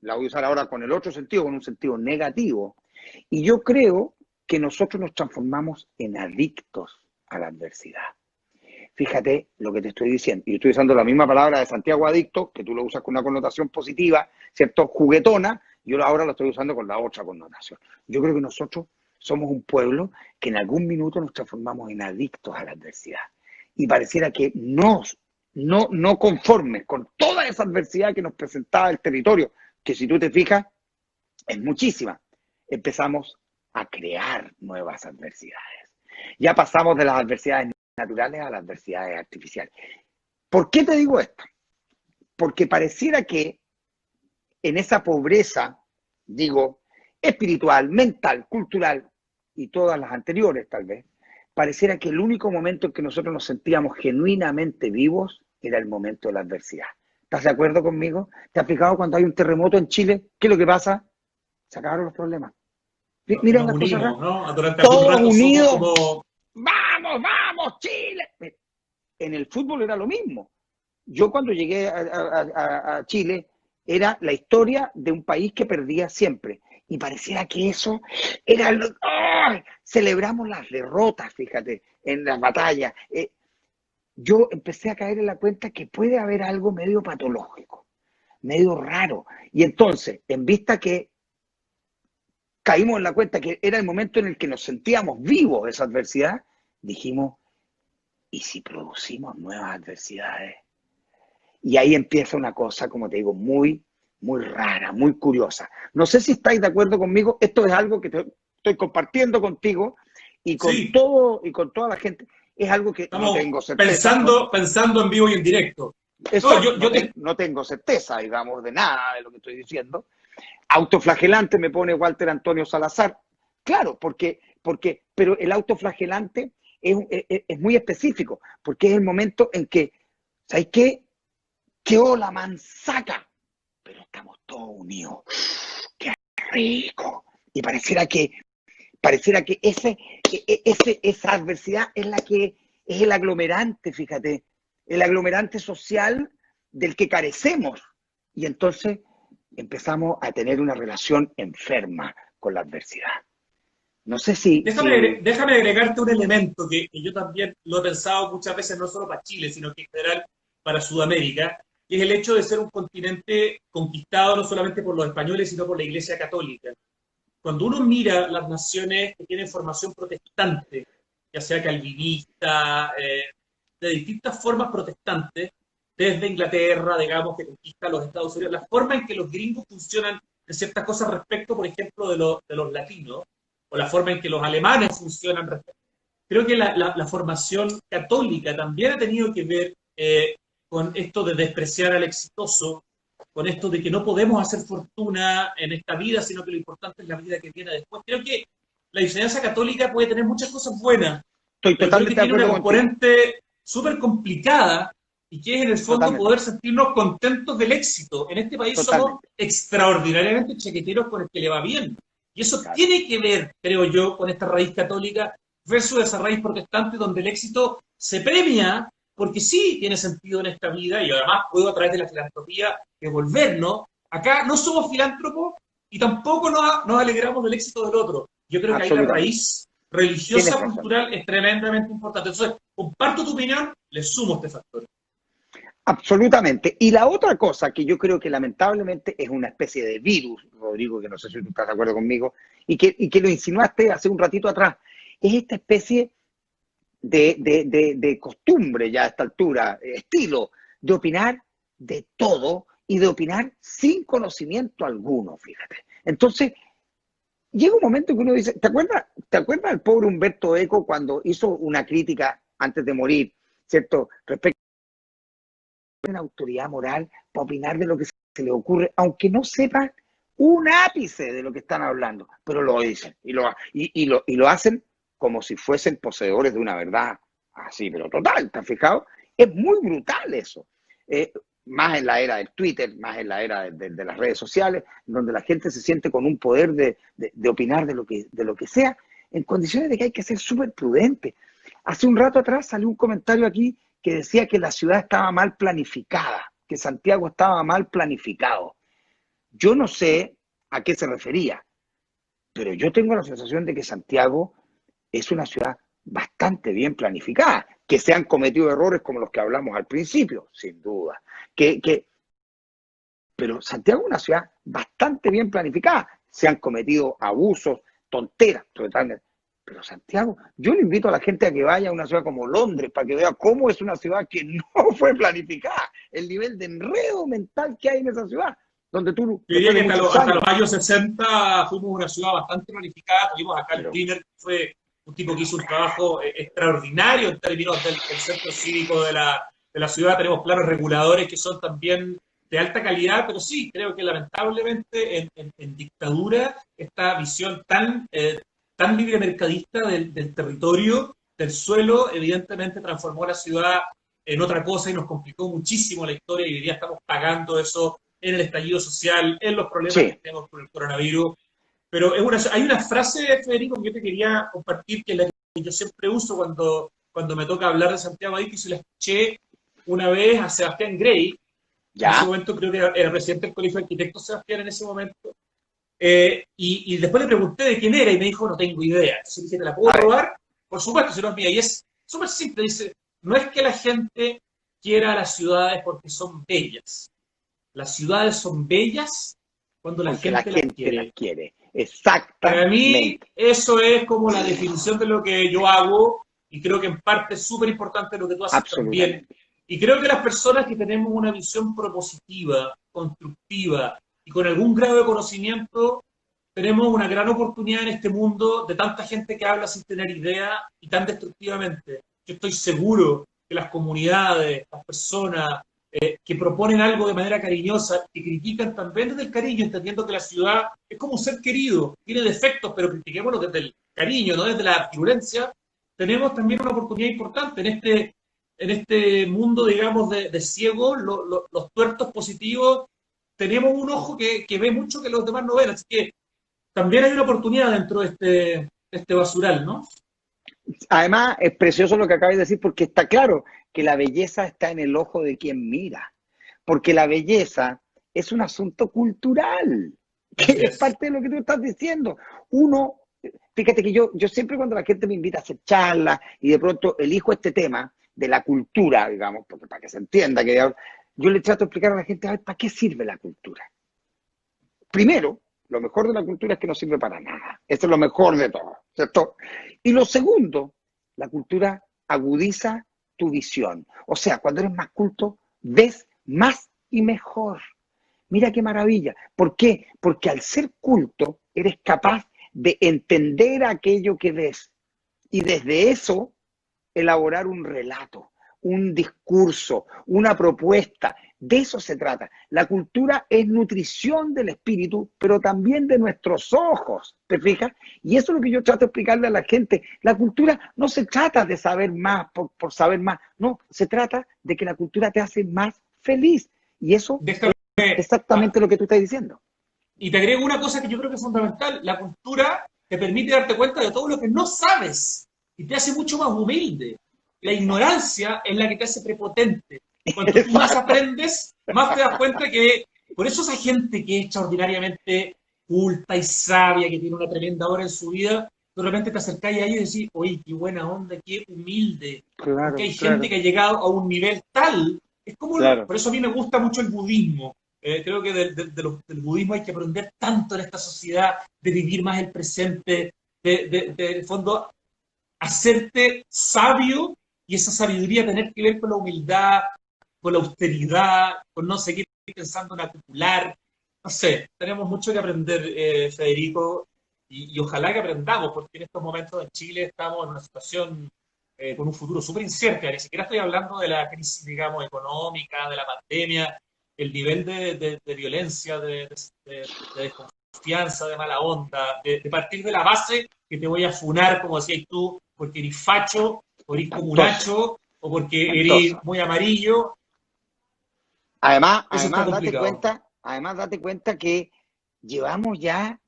la voy a usar ahora con el otro sentido, con un sentido negativo. Y yo creo que nosotros nos transformamos en adictos a la adversidad. Fíjate lo que te estoy diciendo. Y estoy usando la misma palabra de Santiago adicto, que tú lo usas con una connotación positiva, ¿cierto? Juguetona. Yo ahora lo estoy usando con la otra connotación. Yo creo que nosotros somos un pueblo que en algún minuto nos transformamos en adictos a la adversidad. Y pareciera que no conformes con toda esa adversidad que nos presentaba el territorio, que si tú te fijas, es muchísima, empezamos a crear nuevas adversidades. Ya pasamos de las adversidades naturales a las adversidades artificiales. ¿Por qué te digo esto? Porque pareciera que en esa pobreza, digo, espiritual, mental, cultural y todas las anteriores tal vez, pareciera que el único momento en que nosotros nos sentíamos genuinamente vivos era el momento de la adversidad. ¿Estás de acuerdo conmigo? ¿Te has fijado cuando hay un terremoto en Chile? ¿Qué es lo que pasa? Se acabaron los problemas. Mira Nos las cosas unimos, raras. ¿no? Durante algún Todos rato somos unidos. como... ¡Vamos, vamos, Chile! En el fútbol era lo mismo. Yo cuando llegué a Chile era la historia de un país que perdía siempre. Y pareciera que eso era... ¡Ay! Celebramos las derrotas, fíjate, en las batallas. Yo empecé a caer en la cuenta que puede haber algo medio patológico, medio raro. Y entonces, en vista que caímos en la cuenta que era el momento en el que nos sentíamos vivos esa adversidad, dijimos, ¿y si producimos nuevas adversidades? Y ahí empieza una cosa, como te digo, muy, muy rara, muy curiosa. No sé si estáis de acuerdo conmigo, esto es algo que estoy compartiendo contigo y con Sí, todo y con toda la gente. Es algo que no estamos tengo certeza, pensando en vivo y en directo. No, exacto, no tengo certeza, digamos, de nada de lo que estoy diciendo. Autoflagelante me pone Walter Antonio Salazar. Claro, pero el autoflagelante es muy específico, porque es el momento en que, ¿sabes qué? Quedó la manzaca, pero estamos todos unidos. ¡Qué rico! Y pareciera que esa adversidad es la que es el aglomerante, fíjate, el aglomerante social del que carecemos. Y entonces empezamos a tener una relación enferma con la adversidad. No sé Déjame agregarte un elemento que yo también lo he pensado muchas veces, no solo para Chile, sino que en general para Sudamérica, que es el hecho de ser un continente conquistado no solamente por los españoles, sino por la Iglesia Católica. Cuando uno mira las naciones que tienen formación protestante, ya sea calvinista, de distintas formas protestantes, desde Inglaterra, digamos, que conquista los Estados Unidos, la forma en que los gringos funcionan en ciertas cosas respecto, por ejemplo, de los latinos, o la forma en que los alemanes funcionan respecto. Creo que la formación católica también ha tenido que ver con esto de despreciar al exitoso, con esto de que no podemos hacer fortuna en esta vida, sino que lo importante es la vida que viene después. Creo que la enseñanza católica puede tener muchas cosas buenas, estoy pero creo que totalmente de tiene una acuerdo contigo. componente súper complicada y que es en el fondo Totalmente, poder sentirnos contentos del éxito. En este país somos totalmente. extraordinariamente chaqueteros con el que le va bien. Y eso Claro, tiene que ver, creo yo, con esta raíz católica versus esa raíz protestante donde el éxito se premia porque sí tiene sentido en esta vida y además puedo a través de la filantropía devolvernos. Acá no somos filántropos y tampoco nos alegramos del éxito del otro. Yo creo que ahí la absolutamente. raíz Tienes religiosa, razón. cultural es tremendamente importante. Entonces, comparto tu opinión, le sumo este factor. Absolutamente. Y la otra cosa que yo creo que lamentablemente es una especie de virus, Rodrigo, que no sé si tú estás de acuerdo conmigo, y que lo insinuaste hace un ratito atrás, es esta especie de costumbre ya a esta altura, estilo, de opinar de todo y de opinar sin conocimiento alguno, fíjate. Entonces, llega un momento que uno dice, ¿te acuerdas del pobre Humberto Eco cuando hizo una crítica antes de morir, ¿cierto? Respecto a una autoridad moral para opinar de lo que se le ocurre, aunque no sepa un ápice de lo que están hablando, pero lo dicen y lo hacen como si fuesen poseedores de una verdad así, pero total, ¿te has fijado? Es muy brutal eso. Eh, Más en la era del Twitter, más en la era de las redes sociales, donde la gente se siente con un poder de opinar de lo que sea, en condiciones de que hay que ser súper prudente. Hace un rato atrás salió un comentario aquí que decía que la ciudad estaba mal planificada, que Santiago estaba mal planificado. Yo no sé a qué se refería, pero yo tengo la sensación de que Santiago es una ciudad bastante bien planificada, que se han cometido errores como los que hablamos al principio, sin duda, pero Santiago es una ciudad bastante bien planificada, se han cometido abusos, tonteras, totalmente. Pero Santiago, yo le invito a la gente a que vaya a una ciudad como Londres para que vea cómo es una ciudad que no fue planificada, el nivel de enredo mental que hay en esa ciudad, donde tú, Yo diría después que de hasta, muchos hasta años, los años 60 fuimos una ciudad bastante planificada. Tuvimos acá el pero Cleaner, que fue un tipo que hizo un trabajo extraordinario en términos del centro cívico de la ciudad. Tenemos planos reguladores que son también de alta calidad, pero sí, creo que lamentablemente en dictadura esta visión tan libre mercadista del territorio, del suelo, evidentemente transformó la ciudad en otra cosa y nos complicó muchísimo la historia y hoy día estamos pagando eso en el estallido social, en los problemas Sí, que tenemos con el coronavirus. Pero hay una frase, Federico, que yo te quería compartir, que es la que yo siempre uso cuando me toca hablar de Santiago ahí, que se la escuché una vez a Sebastián Grey. En ese ya, momento creo que era presidente del Colegio de Arquitectos Sebastián en ese momento. Y después le pregunté de quién era y me dijo, no tengo idea. Entonces dije, ¿te la puedo a ver, robar? Por supuesto, si no es mía. Y es súper simple. Dice, no es que la gente quiera las ciudades porque son bellas. Las ciudades son bellas cuando la porque la gente las gente las quiere. quiere, Para mí, exactamente. eso es como la definición de lo que yo hago y creo que en parte es súper importante lo que tú haces también. Absolutamente. Y creo que las personas que tenemos una visión propositiva, constructiva y con algún grado de conocimiento, tenemos una gran oportunidad en este mundo de tanta gente que habla sin tener idea y tan destructivamente. Yo estoy seguro que las comunidades, las personas, que proponen algo de manera cariñosa, que critican también desde el cariño, entendiendo que la ciudad es como un ser querido, tiene defectos, pero critiquémoslo desde el cariño, no desde la virulencia, tenemos también una oportunidad importante en este mundo, digamos, de ciegos, los tuertos positivos, tenemos un ojo que ve mucho que los demás no ven, así que también hay una oportunidad dentro de este basural, ¿no? Además, es precioso lo que acabas de decir porque está claro que la belleza está en el ojo de quien mira, porque la belleza es un asunto cultural, que Así es es. parte de lo que tú estás diciendo. Uno, fíjate que yo siempre cuando la gente me invita a hacer charlas y de pronto elijo este tema de la cultura, digamos, porque para que se entienda, que yo le trato de explicar a la gente, a ver, ¿para qué sirve la cultura? Primero, lo mejor de la cultura es que no sirve para nada. Eso es lo mejor de todo, ¿cierto? Y lo segundo, la cultura agudiza tu visión. O sea, cuando eres más culto, ves más y mejor. Mira qué maravilla. ¿Por qué? Porque al ser culto, eres capaz de entender aquello que ves y desde eso elaborar un relato, un discurso, una propuesta. De eso se trata. La cultura es nutrición del espíritu, pero también de nuestros ojos, ¿te fijas? Y eso es lo que yo trato de explicarle a la gente. La cultura no se trata de saber más por saber más, no, se trata de que la cultura te hace más feliz. Y eso Déjame, es exactamente lo que tú estás diciendo. y te agrego una cosa que yo creo que es fundamental. La cultura te permite darte cuenta de todo lo que no sabes y te hace mucho más humilde. La Exacto. ignorancia es la que te hace prepotente. Cuanto tú más Exacto. aprendes, más te das cuenta que por eso esa gente que es extraordinariamente culta y sabia, que tiene una tremenda obra en su vida, de repente te acercás a ella y decís, oye, qué buena onda, qué humilde. Porque Claro, hay gente claro, que ha llegado a un nivel tal, es como, claro. por eso a mí me gusta mucho el budismo. Creo que del budismo hay que aprender tanto en esta sociedad, de vivir más el presente, en el fondo, hacerte sabio y esa sabiduría tener que ver con la humildad, con la austeridad, con no seguir pensando en acumular. No sé, tenemos mucho que aprender, Federico, y ojalá que aprendamos, porque en estos momentos en Chile estamos en una situación con un futuro súper incierto. Ni siquiera estoy hablando de la crisis, digamos, económica, de la pandemia, el nivel de violencia, de desconfianza, de mala onda, de partir de la base que te voy a funar, como decías tú, porque eres facho, o eres Espantoso, comunacho, o porque espantoso. eres muy amarillo. Además, Eso está además, complicado. date cuenta que llevamos ya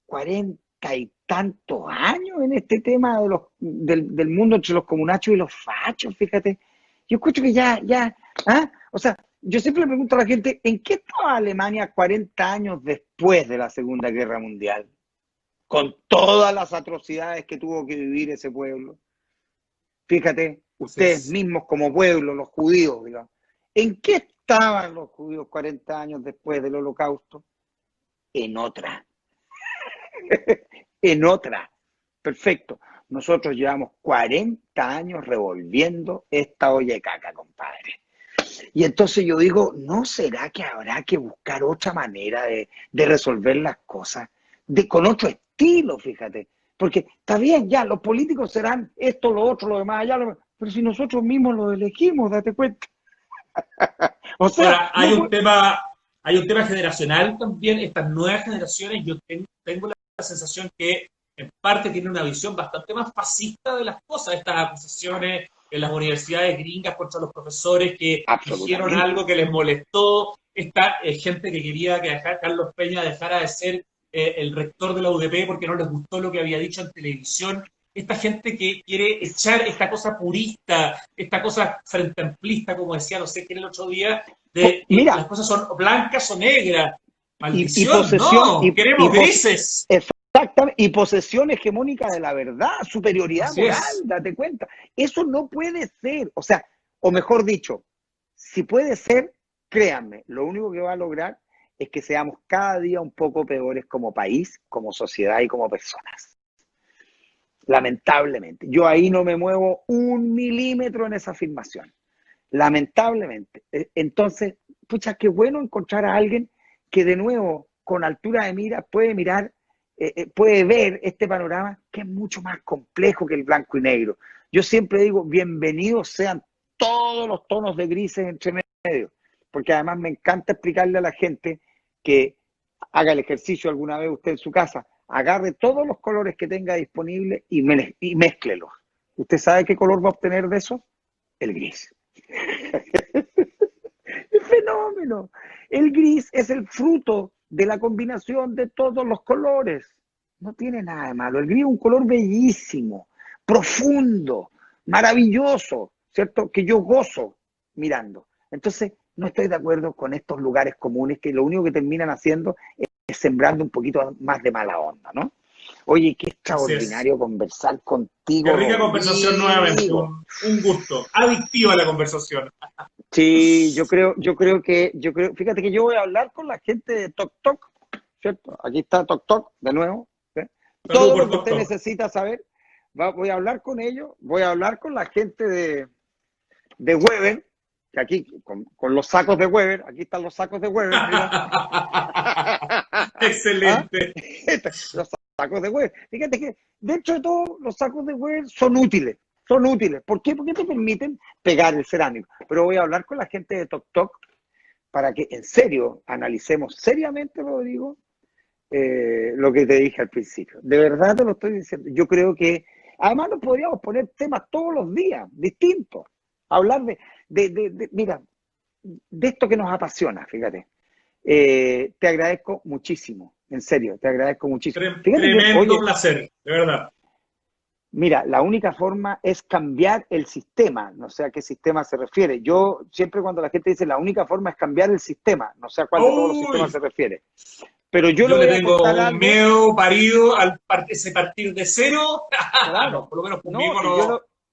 40 y tantos años en este tema del mundo entre los comunachos y los fachos, fíjate. Yo escucho que o sea, yo siempre le pregunto a la gente, ¿en qué estaba Alemania 40 años después de la Segunda Guerra Mundial? Con todas las atrocidades que tuvo que vivir ese pueblo. Fíjate, Así ustedes es. mismos como pueblo, los judíos, digamos, ¿en qué estaban los judíos 40 años después del Holocausto? En otra, en otra. Perfecto. Nosotros llevamos 40 años revolviendo esta olla de caca, compadre. Y entonces yo digo, ¿no será que habrá que buscar otra manera de resolver las cosas? Con otro estilo, fíjate. Porque está bien, ya, los políticos serán esto, lo otro, lo demás, allá, pero si nosotros mismos lo elegimos, date cuenta. O sea, Ahora, no puede... hay un tema generacional también. Estas nuevas generaciones, yo tengo la sensación que en parte tienen una visión bastante más fascista de las cosas, estas acusaciones en las universidades gringas contra los profesores que dijeron Absolutamente. algo que les molestó. Esta gente que quería que Carlos Peña dejara de ser el rector de la UDP porque no les gustó lo que había dicho en televisión. Esta gente que quiere echar esta cosa purista, esta cosa frente amplista, como decía, no sé qué el otro día, de que Mira, las cosas son blancas o negras. y Maldición, posesión, no, queremos grises. exactamente, y posesión hegemónica de la verdad, superioridad Así moral, es. date cuenta. Eso no puede ser. O sea, o mejor dicho, si puede ser, créanme, lo único que va a lograr es que seamos cada día un poco peores como país, como sociedad y como personas. Lamentablemente. Yo ahí no me muevo un milímetro en esa afirmación. Lamentablemente. Entonces, pucha, qué bueno encontrar a alguien que de nuevo, con altura de mira, puede mirar, puede ver este panorama que es mucho más complejo que el blanco y negro. Yo siempre digo, bienvenidos sean todos los tonos de grises entre medio, porque además me encanta explicarle a la gente que haga el ejercicio alguna vez usted en su casa, agarre todos los colores que tenga disponibles y mézclelos. ¿Usted sabe qué color va a obtener de eso? El gris. ¡Es fenómeno! El gris es el fruto de la combinación de todos los colores. No tiene nada de malo. El gris es un color bellísimo, profundo, maravilloso, ¿cierto? Que yo gozo mirando. Entonces, no estoy de acuerdo con estos lugares comunes que lo único que terminan haciendo es sembrando un poquito más de mala onda, ¿no? Oye, qué Así es. extraordinario conversar Qué contigo, rica conversación nuevamente, Rodrigo. un gusto. Adictiva la conversación. Sí, fíjate que yo voy a hablar con la gente de Tok Tok, ¿cierto? Aquí está Tok Tok de nuevo. ¿Sí? Salud Todo lo por que usted doctor. necesita saber, voy a hablar con ellos, voy a hablar con la gente de Weber, que aquí, con los sacos de Weber, aquí están los sacos de Weber, mira. ¿Ah? Excelente. Los sacos de Weber. Fíjate que dentro de todo los sacos de Weber son útiles. Son útiles. ¿Por qué? Porque te permiten pegar el cerámico. Pero voy a hablar con la gente de Tok Tok para que en serio analicemos seriamente, Rodrigo, lo que te dije al principio. De verdad te lo estoy diciendo. Yo creo que además nos podríamos poner temas todos los días, distintos. Hablar mira, de esto que nos apasiona, fíjate. Te agradezco muchísimo, en serio, te agradezco muchísimo. Fíjate que, Tremendo oye, placer, de verdad. mira, la única forma es cambiar el sistema, no sé a qué sistema se refiere. Yo siempre cuando la gente dice la única forma es cambiar el sistema, no sé a cuál de todos los sistemas Uy, se refiere. Pero yo le yo le voy a tengo contar un algo, miedo parido al ese partir de cero. No, claro, por lo menos no, conmigo no, y yo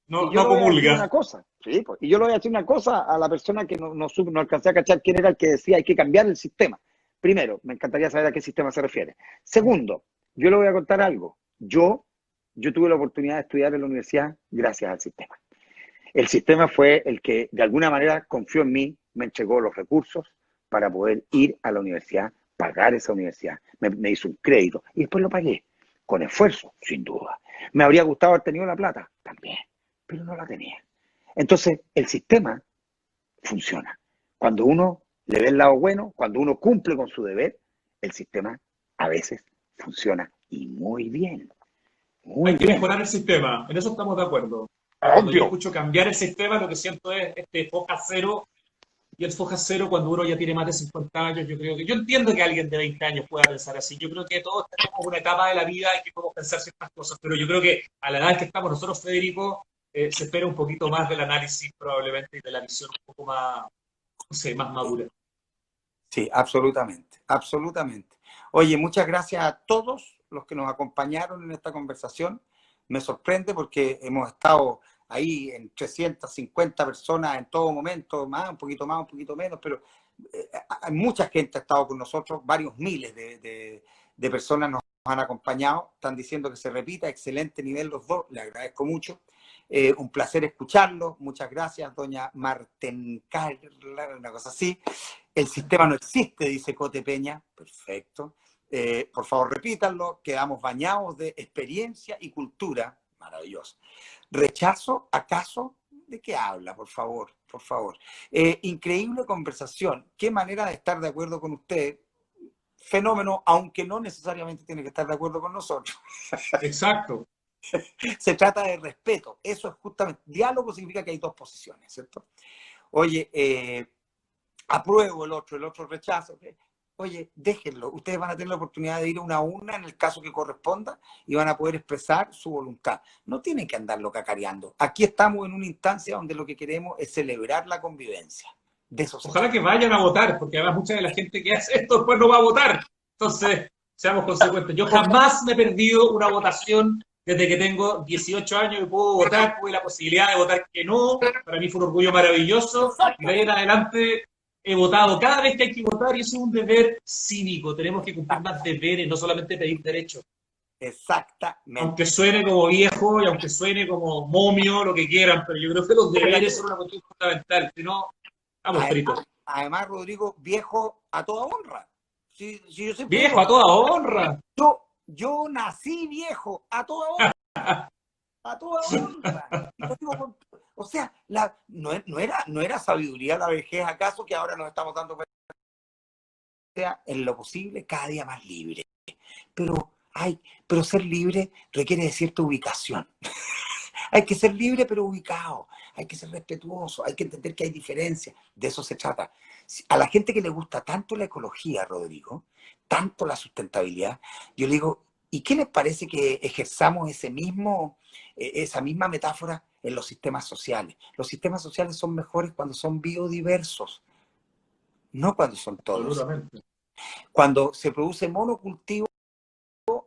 no le voy a decir una comulga. cosa, sí, pues, y yo le voy a decir una cosa a la persona que no alcancé a cachar quién era el que decía hay que cambiar el sistema. Primero, me encantaría saber a qué sistema se refiere. Segundo, yo le voy a contar algo. Yo tuve la oportunidad de estudiar en la universidad gracias al sistema. El sistema fue el que de alguna manera confió en mí, me entregó los recursos para poder ir a la universidad, pagar esa universidad. Me hizo un crédito y después lo pagué. Con esfuerzo, sin duda. ¿Me habría gustado haber tenido la plata? También, pero no la tenía. Entonces, el sistema funciona. Cuando uno le ve el lado bueno, cuando uno cumple con su deber, el sistema a veces funciona y muy bien, muy Hay que bien. mejorar el sistema, en eso estamos de acuerdo. Cuando yo Obvio. escucho cambiar el sistema, lo que siento es este foja cero. Y el foja cero, cuando uno ya tiene más de 50 años, yo creo que. Yo entiendo que alguien de 20 años pueda pensar así. Yo creo que todos tenemos una etapa de la vida en que podemos pensar ciertas cosas. Pero yo creo que a la edad que estamos nosotros, Federico, se espera un poquito más del análisis, probablemente, y de la visión un poco más, no sé, más madura. Sí, absolutamente, absolutamente. Oye, muchas gracias a todos los que nos acompañaron en esta conversación. Me sorprende porque hemos estado ahí en 350 personas en todo momento, más, un poquito menos, pero mucha gente ha estado con nosotros, varios miles de personas nos han acompañado, están diciendo que se repita, excelente nivel los dos, le agradezco mucho. Un placer escucharlo, muchas gracias, doña Marten Carla, una cosa así. El sistema no existe, dice Cote Peña. Perfecto. Por favor, repítanlo. Quedamos bañados de experiencia y cultura. Maravilloso. ¿Rechazo acaso? ¿De qué habla, por favor? Por favor. Increíble conversación. Qué manera de estar de acuerdo con usted. Fenómeno, aunque no necesariamente tiene que estar de acuerdo con nosotros. Exacto. Se trata de respeto. Eso es justamente, diálogo significa que hay dos posiciones, ¿cierto? Oye, apruebo el otro rechazo. ¿Okay? Oye, déjenlo. Ustedes van a tener la oportunidad de ir una a una en el caso que corresponda y van a poder expresar su voluntad. No tienen que andarlo cacareando. Aquí estamos en una instancia donde lo que queremos es celebrar la convivencia. De eso se Ojalá trata. que vayan a votar, porque además mucha de la gente que hace esto después no va a votar. Entonces, seamos consecuentes. Yo jamás me he perdido una votación desde que tengo 18 años y puedo votar, tuve la posibilidad de votar que no. Para mí fue un orgullo maravilloso. Y de ahí en adelante he votado cada vez que hay que votar y eso es un deber cívico. Tenemos que cumplir más deberes, no solamente pedir derechos. Exactamente. Aunque suene como viejo y aunque suene como momio, lo que quieran, pero yo creo que los deberes son una cuestión fundamental. Si no, estamos fritos. Además, Rodrigo, viejo a toda honra. Si yo siempre Viejo, digo, a toda honra. yo nací viejo a toda honra. A toda honra. Y lo digo o sea, no era sabiduría la vejez, ¿acaso que ahora nos estamos dando cuenta? O sea, en lo posible, cada día más libre. Pero ser libre requiere de cierta ubicación. Hay que ser libre pero ubicado, hay que ser respetuoso, hay que entender que hay diferencias, de eso se trata. A la gente que le gusta tanto la ecología, Rodrigo, tanto la sustentabilidad, yo le digo, ¿y qué les parece que ejerzamos esa misma metáfora en los sistemas sociales? Los sistemas sociales son mejores cuando son biodiversos, no cuando son todos. Absolutamente. Cuando se produce monocultivo,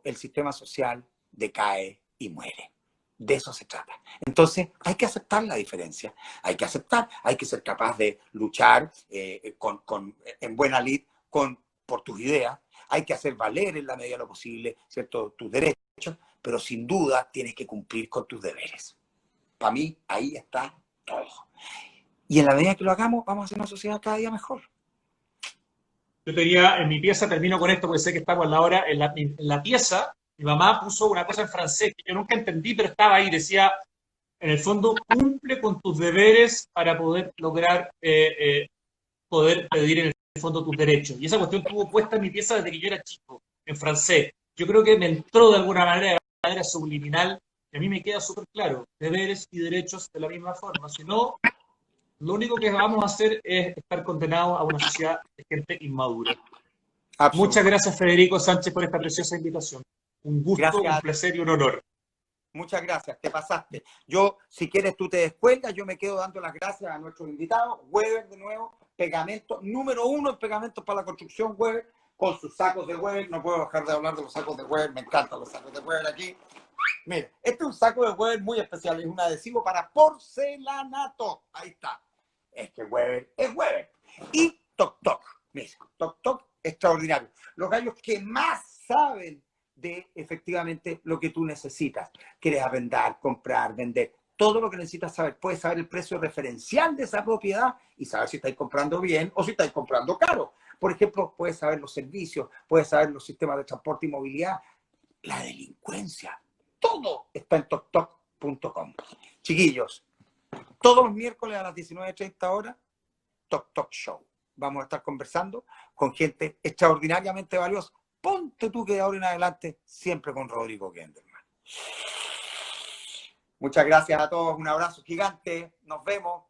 el sistema social decae y muere. De eso se trata. Entonces, hay que aceptar la diferencia. Hay que aceptar, hay que ser capaz de luchar en buena lid por tus ideas. Hay que hacer valer en la medida de lo posible, ¿cierto?, tus derechos, pero sin duda tienes que cumplir con tus deberes. Para mí, ahí está todo. Y en la medida que lo hagamos, vamos a hacer una sociedad cada día mejor. Yo tenía en mi pieza, termino con esto porque sé que estamos a la hora, en la pieza, mi mamá puso una cosa en francés que yo nunca entendí, pero estaba ahí, decía, en el fondo, cumple con tus deberes para poder lograr, poder pedir en el fondo tus derechos. Y esa cuestión estuvo puesta en mi pieza desde que yo era chico, en francés. Yo creo que me entró de alguna manera, de manera subliminal, y a mí me queda súper claro, deberes y derechos de la misma forma. Si no, lo único que vamos a hacer es estar condenados a una sociedad de gente inmadura. Muchas gracias, Federico Sánchez, por esta preciosa invitación. Un gusto, Gracias. un placer y un honor. Muchas gracias, te pasaste. Yo, si quieres, tú te descuelgas, yo me quedo dando las gracias a nuestros invitados. Weber, de nuevo, pegamento, número 1 en pegamentos para la construcción, Weber, con sus sacos de Weber. No puedo dejar de hablar de los sacos de Weber, me encantan los sacos de Weber aquí. Mira, este es un saco de Weber muy especial, es un adhesivo para porcelanato. Ahí está. Es que Weber es Weber. Y Toc Toc, mira, Toc Toc, extraordinario. Los gallos que más saben de efectivamente lo que tú necesitas. Quieres arrendar, comprar, vender, todo lo que necesitas saber. Puedes saber el precio referencial de esa propiedad y saber si estáis comprando bien o si estáis comprando caro. Por ejemplo, puedes saber los servicios, puedes saber los sistemas de transporte y movilidad, la delincuencia. Todo está en toctoc.com. Chiquillos, todos los miércoles a las 19:30 horas, Toc Toc Show. Vamos a estar conversando con gente extraordinariamente valiosa. Ponte tú que de ahora en adelante siempre con Rodrigo Gendelman. Muchas gracias a todos, un abrazo gigante, nos vemos.